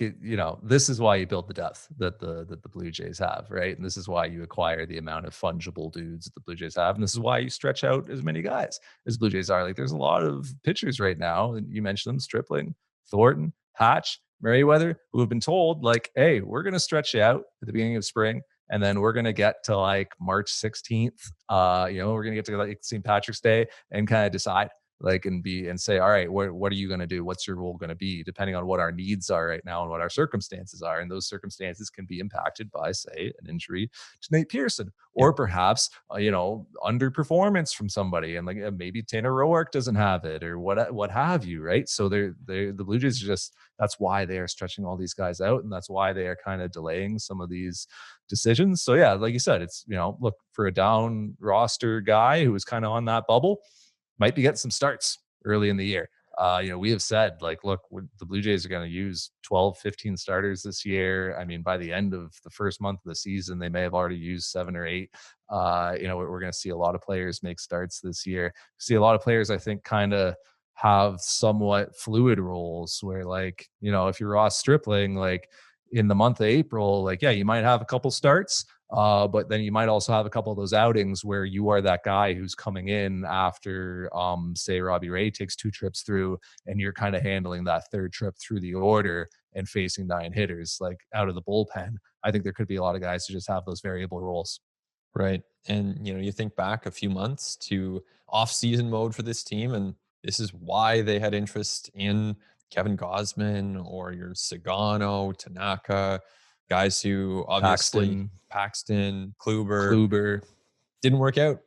Speaker 1: this is why you build the depth that the Blue Jays have, right? And this is why you acquire the amount of fungible dudes that the Blue Jays have, and this is why you stretch out as many guys as Blue Jays are. Like, there's a lot of pitchers right now, and you mentioned them: Stripling, Thornton, Hatch, Merriweather, who have been told, like, hey, we're going to stretch you out at the beginning of spring. And then we're gonna get to like March 16th. We're gonna get to like St. Patrick's Day and kind of decide, like, and say, all right, what are you going to do? What's your role going to be, depending on what our needs are right now and what our circumstances are? And those circumstances can be impacted by, say, an injury to Nate Pearson, or perhaps underperformance from somebody, and like maybe Tanner Roark doesn't have it, or what have you, right? So the Blue Jays are just, that's why they are stretching all these guys out, and that's why they are kind of delaying some of these decisions. So yeah, like you said, it's look, for a down roster guy who was kind of on that bubble, might be getting some starts early in the year. We have said, like, look, the Blue Jays are going to use 12, 15 starters this year. I mean, by the end of the first month of the season, they may have already used 7 or 8. We're going to see a lot of players make starts this year. See a lot of players, I think, kind of have somewhat fluid roles where, like, if you're Ross Stripling, like in the month of April, like, yeah, you might have a couple starts. But then you might also have a couple of those outings where you are that guy who's coming in after, say, Robbie Ray takes 2 trips through, and you're kind of handling that third trip through the order and facing 9 hitters, like, out of the bullpen. I think there could be a lot of guys who just have those variable roles.
Speaker 2: Right. And, you think back a few months to off-season mode for this team, and this is why they had interest in Kevin Gosman or your Sagano, Tanaka, guys who obviously Paxton,
Speaker 1: Kluber.
Speaker 2: Didn't work out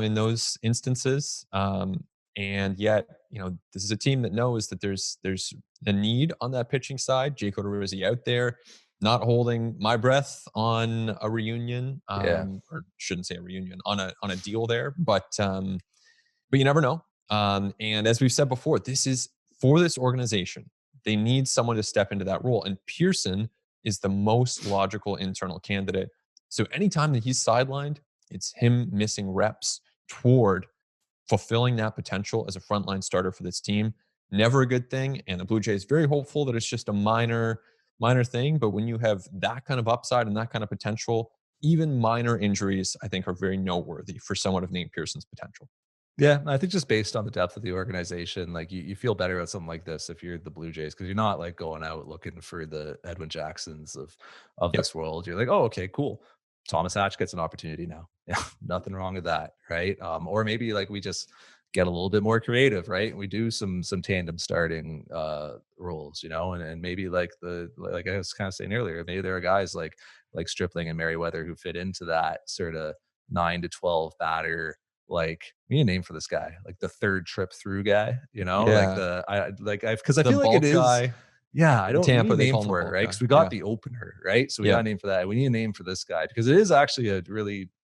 Speaker 2: in those instances. And yet, this is a team that knows that there's a need on that pitching side. Jake Odorizzi out there, not holding my breath on a reunion, or shouldn't say a reunion, on a deal there, but you never know. And as we've said before, this is for this organization. They need someone to step into that role. And Pearson is the most logical internal candidate. So anytime that he's sidelined, it's him missing reps toward fulfilling that potential as a frontline starter for this team. Never a good thing. And the Blue Jays very hopeful that it's just a minor thing. But when you have that kind of upside and that kind of potential, even minor injuries, I think, are very noteworthy for someone of Nate Pearson's potential.
Speaker 1: Yeah, I think just based on the depth of the organization, like you feel better about something like this if you're the Blue Jays because you're not like going out looking for the Edwin Jacksons of
Speaker 2: Yep.
Speaker 1: this world. You're like, oh, okay, cool. Thomas Hatch gets an opportunity now. Yeah, nothing wrong with that, right? Or maybe like we just get a little bit more creative, right? We do some tandem starting roles, and maybe like I was kind of saying earlier, maybe there are guys like Stripling and Merriweather who fit into that sort of 9 to 12 batter like we need a name for this guy, like the third trip through guy, like
Speaker 2: Yeah.
Speaker 1: I because I
Speaker 2: The
Speaker 1: feel like it
Speaker 2: bulk
Speaker 1: is.
Speaker 2: guy.
Speaker 1: Yeah, I
Speaker 2: In
Speaker 1: don't we need
Speaker 2: Tampa,
Speaker 1: a
Speaker 2: they
Speaker 1: name
Speaker 2: call him the
Speaker 1: for it,
Speaker 2: bulk
Speaker 1: right?
Speaker 2: guy.
Speaker 1: Because we got
Speaker 2: Yeah.
Speaker 1: the opener, right? So we got
Speaker 2: Yeah.
Speaker 1: a name for that. We need a name for this guy because it is actually a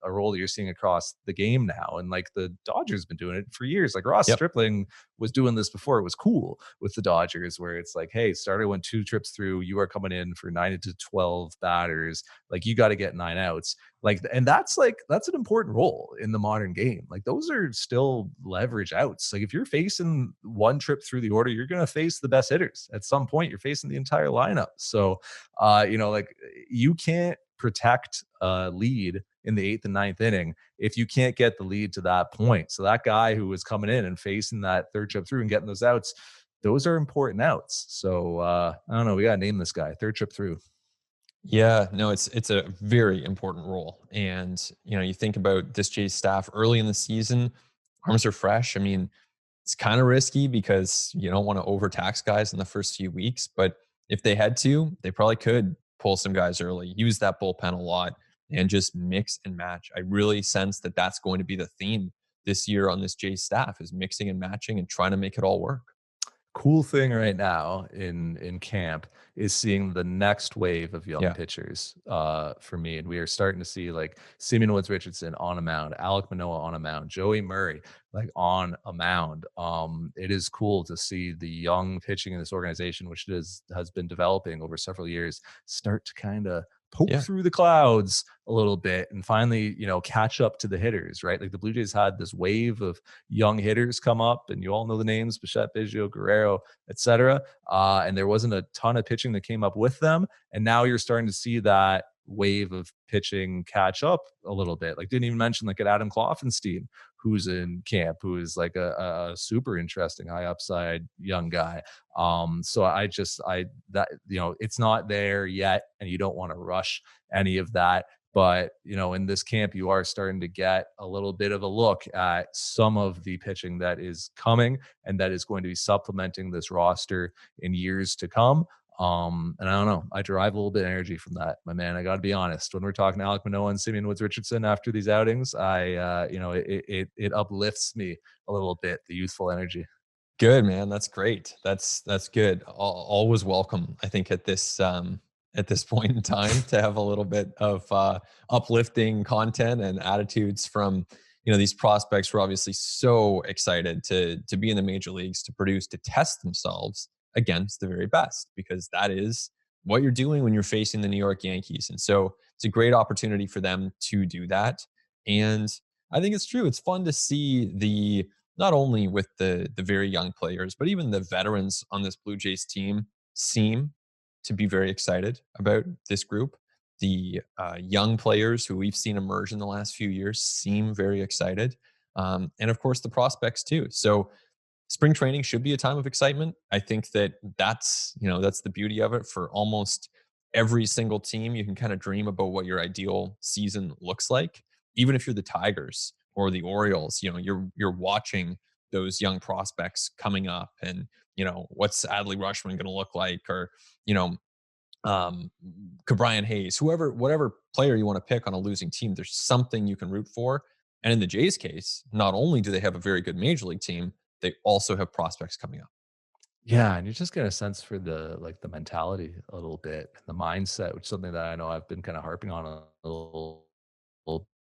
Speaker 1: role that you're seeing across the game now. And like the Dodgers been doing it for years. Like Ross
Speaker 2: Yep.
Speaker 1: Stripling was doing this before it was cool with the Dodgers, where it's like, hey, starter went 2 trips through, you are coming in for 9 to 12 batters. Like you got to get 9 outs. And that's an important role in the modern game. Like those are still leverage outs. Like if you're facing 1 trip through the order, you're going to face the best hitters at some point. You're facing the entire lineup. So like you can't protect a lead in the eighth and ninth inning if you can't get the lead to that point. So that guy who was coming in and facing that third trip through and getting those outs, those are important outs. So I don't know. We gotta name this guy third trip through.
Speaker 2: Yeah, no, it's a very important role. And you think about this Jays staff early in the season, arms are fresh. I mean, it's kind of risky because you don't want to overtax guys in the first few weeks, but if they had to, they probably could pull some guys early, use that bullpen a lot, and just mix and match. I really sense that that's going to be the theme this year on this Jays staff is mixing and matching and trying to make it all work.
Speaker 1: Cool thing right now in camp is seeing the next wave of young
Speaker 2: Yeah.
Speaker 1: pitchers for me, and we are starting to see like Simeon Woods Richardson on a mound, Alec Manoa on a mound, Joey Murray like on a mound. It is cool to see the young pitching in this organization, which has been developing over several years, start to kind of poke
Speaker 2: Yeah.
Speaker 1: through the clouds a little bit and finally catch up to the hitters, right? Like the Blue Jays had this wave of young hitters come up, and you all know the names: Bichette, Biggio, Guerrero, etc. And there wasn't a ton of pitching that came up with them, and now you're starting to see that wave of pitching catch up a little bit. Like didn't even mention like an Adam Kloffenstein who's in camp, who is like a super interesting high upside young guy. So I that it's not there yet, and you don't want to rush any of that. But in this camp, you are starting to get a little bit of a look at some of the pitching that is coming and that is going to be supplementing this roster in years to come. And I don't know, I derive a little bit of energy from that, my man. I got to be honest. When we're talking Alec Manoa and Simeon Woods Richardson after these outings, it uplifts me a little bit, the youthful energy.
Speaker 2: Good, man. That's great. That's good. Always welcome. I think at this point in time to have a little bit of uplifting content and attitudes from these prospects who are obviously so excited to be in the major leagues, to produce, to test themselves against the very best, because that is what you're doing when you're facing the New York Yankees. And so it's a great opportunity for them to do that. And I think it's true. It's fun to see the not only with the very young players, but even the veterans on this Blue Jays team seem to be very excited about this group. The young players who we've seen emerge in the last few years seem very excited, and of course the prospects too. So spring training should be a time of excitement. I think that that's the beauty of it for almost every single team. You can kind of dream about what your ideal season looks like. Even if you're the Tigers or the Orioles, you're watching those young prospects coming up, and what's Adley Rushman going to look like, or you know um Brian Hayes, whoever, whatever player you want to pick on a losing team, there's something you can root for. And in the Jays case, not only do they have a very good major league team, they also have prospects coming up.
Speaker 1: Yeah, and you just get a sense for the mentality a little bit, the mindset, which is something that I know I've been kind of harping on a little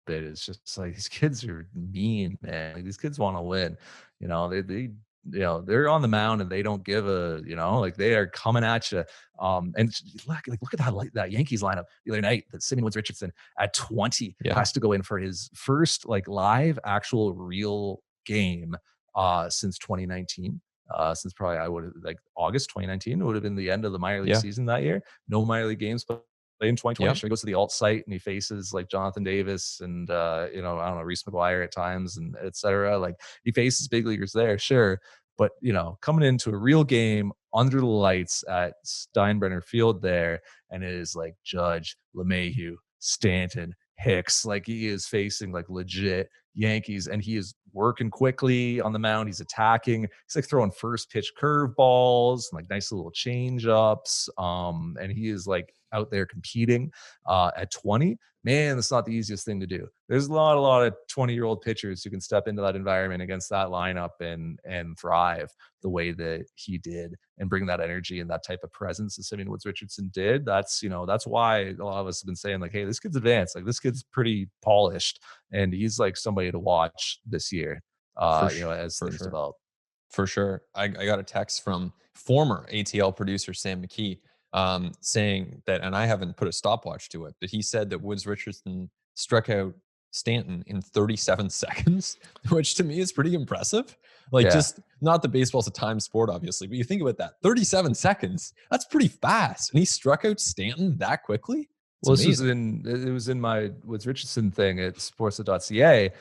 Speaker 1: bit is just like these kids are mean, man. Like these kids want to win. They they're on the mound and they don't give a, like they are coming at you. And look at that Yankees lineup the other night that Simeon Woods Richardson at 20
Speaker 2: Yeah.
Speaker 1: has to go in for his first like live actual real game since 2019. Since probably I would have like August 2019 would have been the end of the minor league
Speaker 2: Yeah.
Speaker 1: season that year. No minor league games played in 2020.
Speaker 2: Yep.
Speaker 1: Sure, he goes to the alt site and he faces like Jonathan Davis and I don't know, Reese Mcguire at times and etc. Like he faces big leaguers there, sure. But coming into a real game under the lights at Steinbrenner Field there, and it is like Judge, LeMahieu, Stanton, Hicks, like he is facing like legit Yankees, and he is working quickly on the mound. He's attacking. He's like throwing first pitch curveballs, and like nice little change ups. And he is like out there competing at 20. Man, that's not the easiest thing to do. There's a lot of 20-year-old pitchers who can step into that environment against that lineup and thrive the way that he did and bring that energy and that type of presence that Simeon Woods Richardson did. That's why a lot of us have been saying like, hey, this kid's advanced. Like this kid's pretty polished and he's like somebody to watch this year, as
Speaker 2: For
Speaker 1: things
Speaker 2: sure.
Speaker 1: develop.
Speaker 2: For sure. I got a text from former ATL producer Sam McKee saying that, and I haven't put a stopwatch to it, but he said that Woods Richardson struck out Stanton in 37 seconds, which to me is pretty impressive. Like,
Speaker 1: Yeah.
Speaker 2: just not that baseball's a time sport, obviously, but you think about that 37 seconds, that's pretty fast. And he struck out Stanton that quickly. It's
Speaker 1: Well,
Speaker 2: amazing.
Speaker 1: it was in my Woods Richardson thing at sportsnet.ca.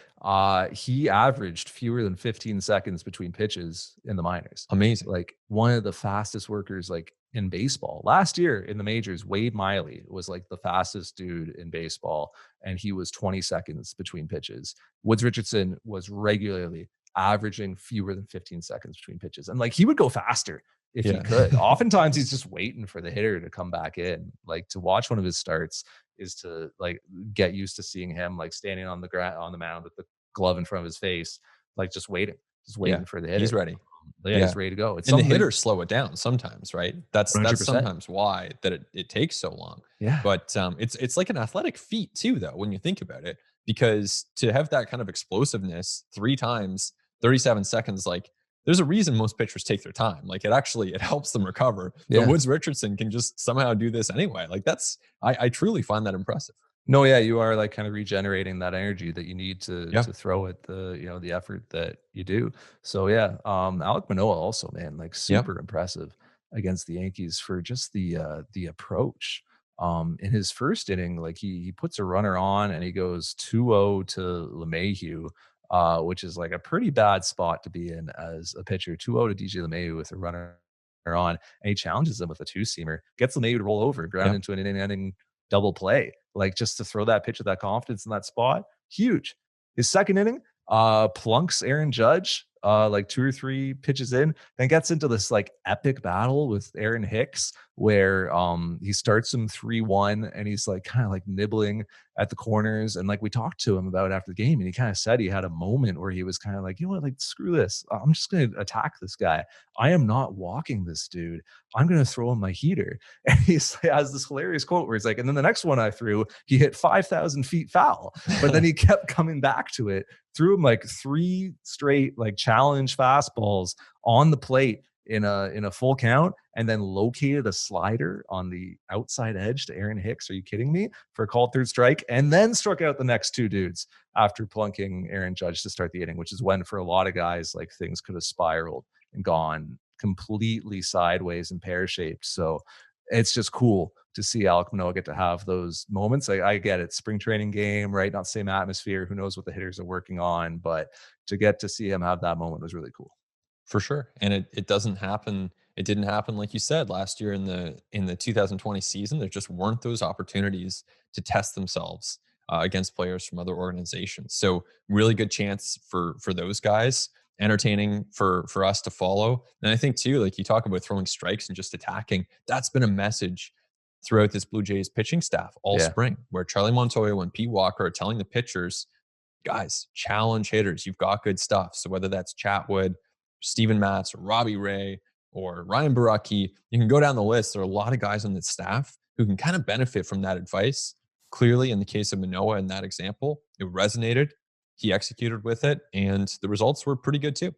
Speaker 1: He averaged fewer than 15 seconds between pitches in the minors.
Speaker 2: Amazing.
Speaker 1: Like one of the fastest workers like in baseball. Last year in the majors, Wade Miley was like the fastest dude in baseball, and he was 20 seconds between pitches. Woods Richardson was regularly averaging fewer than 15 seconds between pitches. And like he would go faster if he
Speaker 2: Yeah.
Speaker 1: could. Oftentimes he's just waiting for the hitter to come back in. Like to watch one of his starts is to like get used to seeing him like standing on the ground on the mound with the glove in front of his face, like just
Speaker 2: Yeah.
Speaker 1: waiting for the
Speaker 2: He's
Speaker 1: hitter.
Speaker 2: ready.
Speaker 1: Yeah,
Speaker 2: Yeah.
Speaker 1: he's ready to go. It's
Speaker 2: And the
Speaker 1: something that
Speaker 2: hitters slow it down sometimes, right? That's
Speaker 1: 100%.
Speaker 2: sometimes why that it takes so long.
Speaker 1: Yeah.
Speaker 2: But it's like an athletic feat too, though, when you think about it, because to have that kind of explosiveness 3 times, 37 seconds, like there's a reason most pitchers take their time. Like it helps them recover. But
Speaker 1: Yeah.
Speaker 2: Woods Richardson can just somehow do this anyway. Like I truly find that impressive.
Speaker 1: No, yeah, you are like kind of regenerating that energy that you need to
Speaker 2: Yeah.
Speaker 1: throw at the effort that you do. So yeah, Alek Manoah also, man, like
Speaker 2: Yeah.
Speaker 1: super impressive against the Yankees for just the approach. In his first inning, like he puts a runner on and he goes 2-0 to LeMahieu, which is like a pretty bad spot to be in as a pitcher. 2-0 to DJ LeMahieu with a runner on, and he challenges him with a two-seamer, gets LeMahieu to roll over, ground
Speaker 2: Yeah.
Speaker 1: into an inning-ending double play. Like just to throw that pitch with that confidence in that spot, huge. His second inning, plunks Aaron Judge, like 2 or 3 pitches in, then gets into this like epic battle with Aaron Hicks where he starts him 3-1 and he's like kind of like nibbling at the corners. And like we talked to him about after the game, and he kind of said he had a moment where he was kind of like, you know what, like screw this. I'm just gonna attack this guy. I am not walking this dude. I'm gonna throw him my heater. And he has this hilarious quote where he's like, and then the next one I threw, he hit 5,000 feet foul. But then he kept coming back to it, threw him like 3 straight like challenge fastballs on the plate in a full count, and then located a slider on the outside edge to Aaron Hicks. Are you kidding me? For a called third strike, and then struck out the next 2 dudes after plunking Aaron Judge to start the inning, which is when for a lot of guys like things could have spiraled and gone completely sideways and pear-shaped. So it's just cool to see Alek Manoah get to have those moments. I get it, spring training game, right? Not the same atmosphere. Who knows what the hitters are working on, but to get to see him have that moment was really cool.
Speaker 2: For sure. And it doesn't happen. It didn't happen, like you said, last year in the 2020 season. There just weren't those opportunities to test themselves against players from other organizations. So really good chance for those guys. Entertaining for us to follow. And I think too, like you talk about throwing strikes and just attacking, that's been a message throughout this Blue Jays pitching staff all
Speaker 1: Yeah.
Speaker 2: spring, where Charlie Montoyo and Pete Walker are telling the pitchers, guys, challenge hitters. You've got good stuff. So whether that's Chatwood, Steven Matz, or Robbie Ray, or Ryan Baraki, you can go down the list. There are a lot of guys on the staff who can kind of benefit from that advice. clearly in the case of Manoa in that example, it resonated. He executed with it, and the results were pretty good too.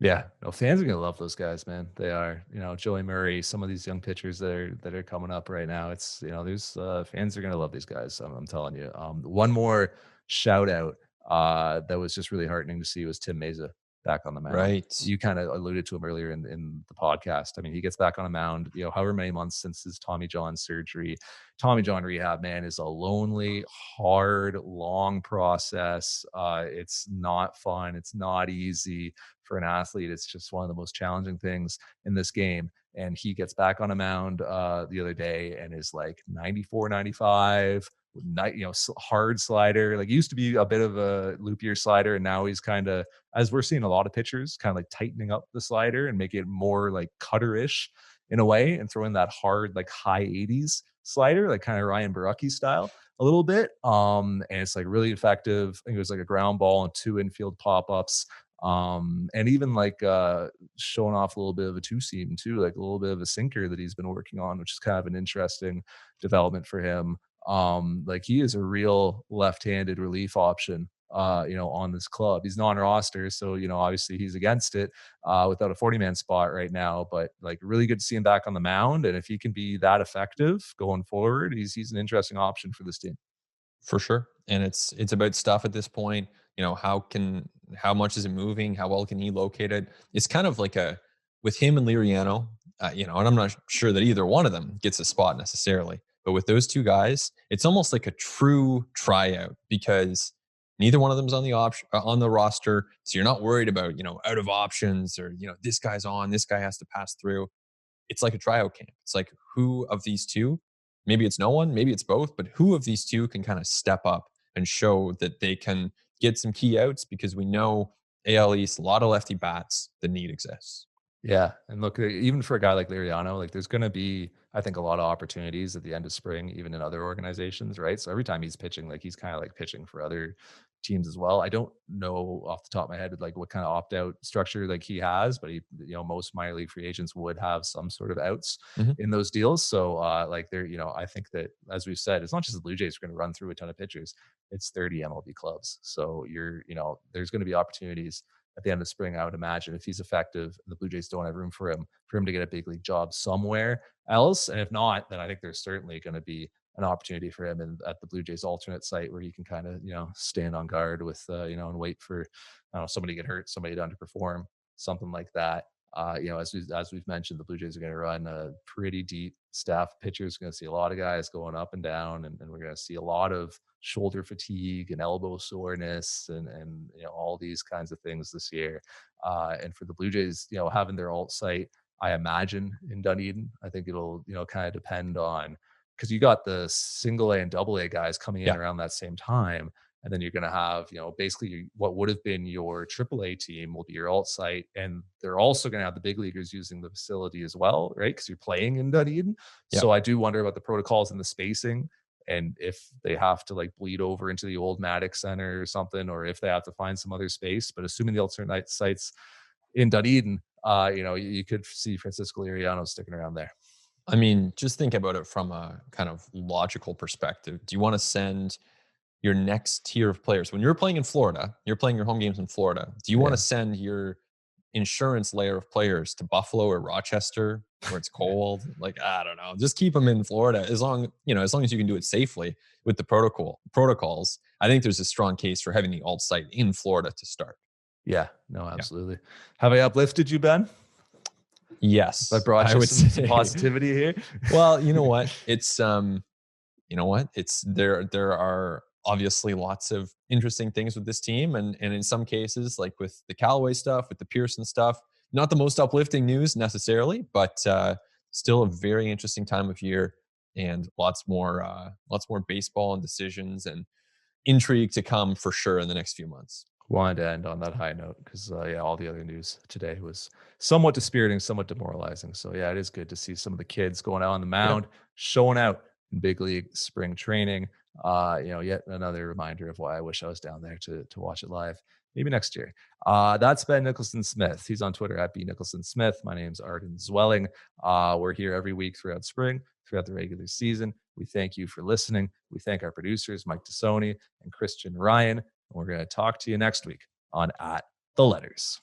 Speaker 1: Yeah, no, fans are gonna love those guys, man. They are. Joey Murray, some of these young pitchers that are coming up right now. It's there's fans are gonna love these guys. I'm telling you. One more shout out that was just really heartening to see was Tim Mesa back on the mound.
Speaker 2: Right.
Speaker 1: You kind of alluded to him earlier in the podcast. I mean, he gets back on a mound, however many months since his Tommy John surgery. Tommy John rehab, man, is a lonely, hard, long process. It's not fun. It's not easy for an athlete. It's just one of the most challenging things in this game. And he gets back on a mound the other day and is like 94, 95, hard slider. Like, used to be a bit of a loopier slider, and now he's kind of, as we're seeing a lot of pitchers, kind of like tightening up the slider and make it more like cutter-ish in a way, and throwing that hard, like high 80s slider, like kind of Ryan Baracki style a little bit. And it's like really effective. I think it was like a ground ball and 2 infield pop-ups. And even like showing off a little bit of a two seam too, like a little bit of a sinker that he's been working on, which is kind of an interesting development for him. Like, he is a real left-handed relief option on this club. He's non-roster, so obviously he's against it without a 40-man spot right now, but like, really good to see him back on the mound. And if he can be that effective going forward, he's an interesting option for this team.
Speaker 2: For sure. And it's about stuff at this point. How much is it moving? How well can he locate it? It's kind of like a with him and Liriano, and I'm not sure that either one of them gets a spot necessarily. But with those two guys, it's almost like a true tryout because neither one of them's on the option on the roster. So you're not worried about, out of options or, this guy's on, this guy has to pass through. It's like a tryout camp. It's like, who of these two, maybe it's no one, maybe it's both, but who of these two can kind of step up and show that they can get some key outs, because we know AL East, a lot of lefty bats, the need exists.
Speaker 1: Yeah, and look, even for a guy like Liriano, like, there's going to be, I think, a lot of opportunities at the end of spring, even in other organizations, right? So every time he's pitching, like, he's kind of like pitching for other teams as well. I don't know off the top of my head like what kind of opt out structure like he has, but most minor league free agents would have some sort of outs
Speaker 2: Mhm.
Speaker 1: in those deals. So like, they're, I think that, as we've said, it's not just the Blue Jays are going to run through a ton of pitchers. It's 30 MLB clubs. So there's going to be opportunities at the end of spring, I would imagine, if he's effective and the Blue Jays don't have room for him to get a big league job somewhere else. And if not, then I think there's certainly going to be an opportunity for him at the Blue Jays alternate site, where he can kind of, stand on guard with, and wait for, I don't know, somebody to get hurt, somebody to underperform, something like that. As we've mentioned, the Blue Jays are going to run a pretty deep staff of pitchers. Going to see a lot of guys going up and down, and we're going to see a lot of shoulder fatigue and elbow soreness and all these kinds of things this year. And for the Blue Jays, having their alt site, I imagine, in Dunedin, I think it'll kind of depend on, because you got the single A and double A guys coming in
Speaker 2: Yeah.
Speaker 1: around that same time. And then you're going to have, basically what would have been your AAA team will be your alt site. And they're also going to have the big leaguers using the facility as well, right? Because you're playing in Dunedin.
Speaker 2: Yeah.
Speaker 1: So I do wonder about the protocols and the spacing, and if they have to like bleed over into the old Maddox Center or something, or if they have to find some other space. But assuming the alternate sites in Dunedin, you could see Francisco Liriano sticking around there.
Speaker 2: I mean, just think about it from a kind of logical perspective. Do you want to send your next tier of players when you're playing in Florida? You're playing your home games in Florida. Do you want
Speaker 1: Yeah.
Speaker 2: to send your insurance layer of players to Buffalo or Rochester where it's cold? Like, I don't know. Just keep them in Florida as long as you can do it safely with the protocols. I think there's a strong case for having the alt site in Florida to start.
Speaker 1: Yeah, no, absolutely. Have I uplifted you, Ben?
Speaker 2: Yes,
Speaker 1: I brought
Speaker 2: I
Speaker 1: you
Speaker 2: would
Speaker 1: some
Speaker 2: say.
Speaker 1: positivity here.
Speaker 2: Well, you know what? It's it's there are obviously lots of interesting things with this team, and in some cases, like with the Calloway stuff, with the Pearson stuff, not the most uplifting news necessarily, but still a very interesting time of year, and lots more baseball and decisions and intrigue to come for sure in the next few months.
Speaker 1: Wanted to end on that high note because all the other news today was somewhat dispiriting, somewhat demoralizing. So yeah, it is good to see some of the kids going out on the
Speaker 2: Yeah.
Speaker 1: mound, showing out in big league spring training. Yet another reminder of why I wish I was down there to watch it live. Maybe next year. That's Ben Nicholson Smith. He's on Twitter at B Nicholson Smith. My name's Arden Zwelling. We're here every week throughout spring throughout the regular season. We thank you for listening. We thank our producers, Mike Tassoni and Christian Ryan. And we're going to talk to you next week on At the Letters.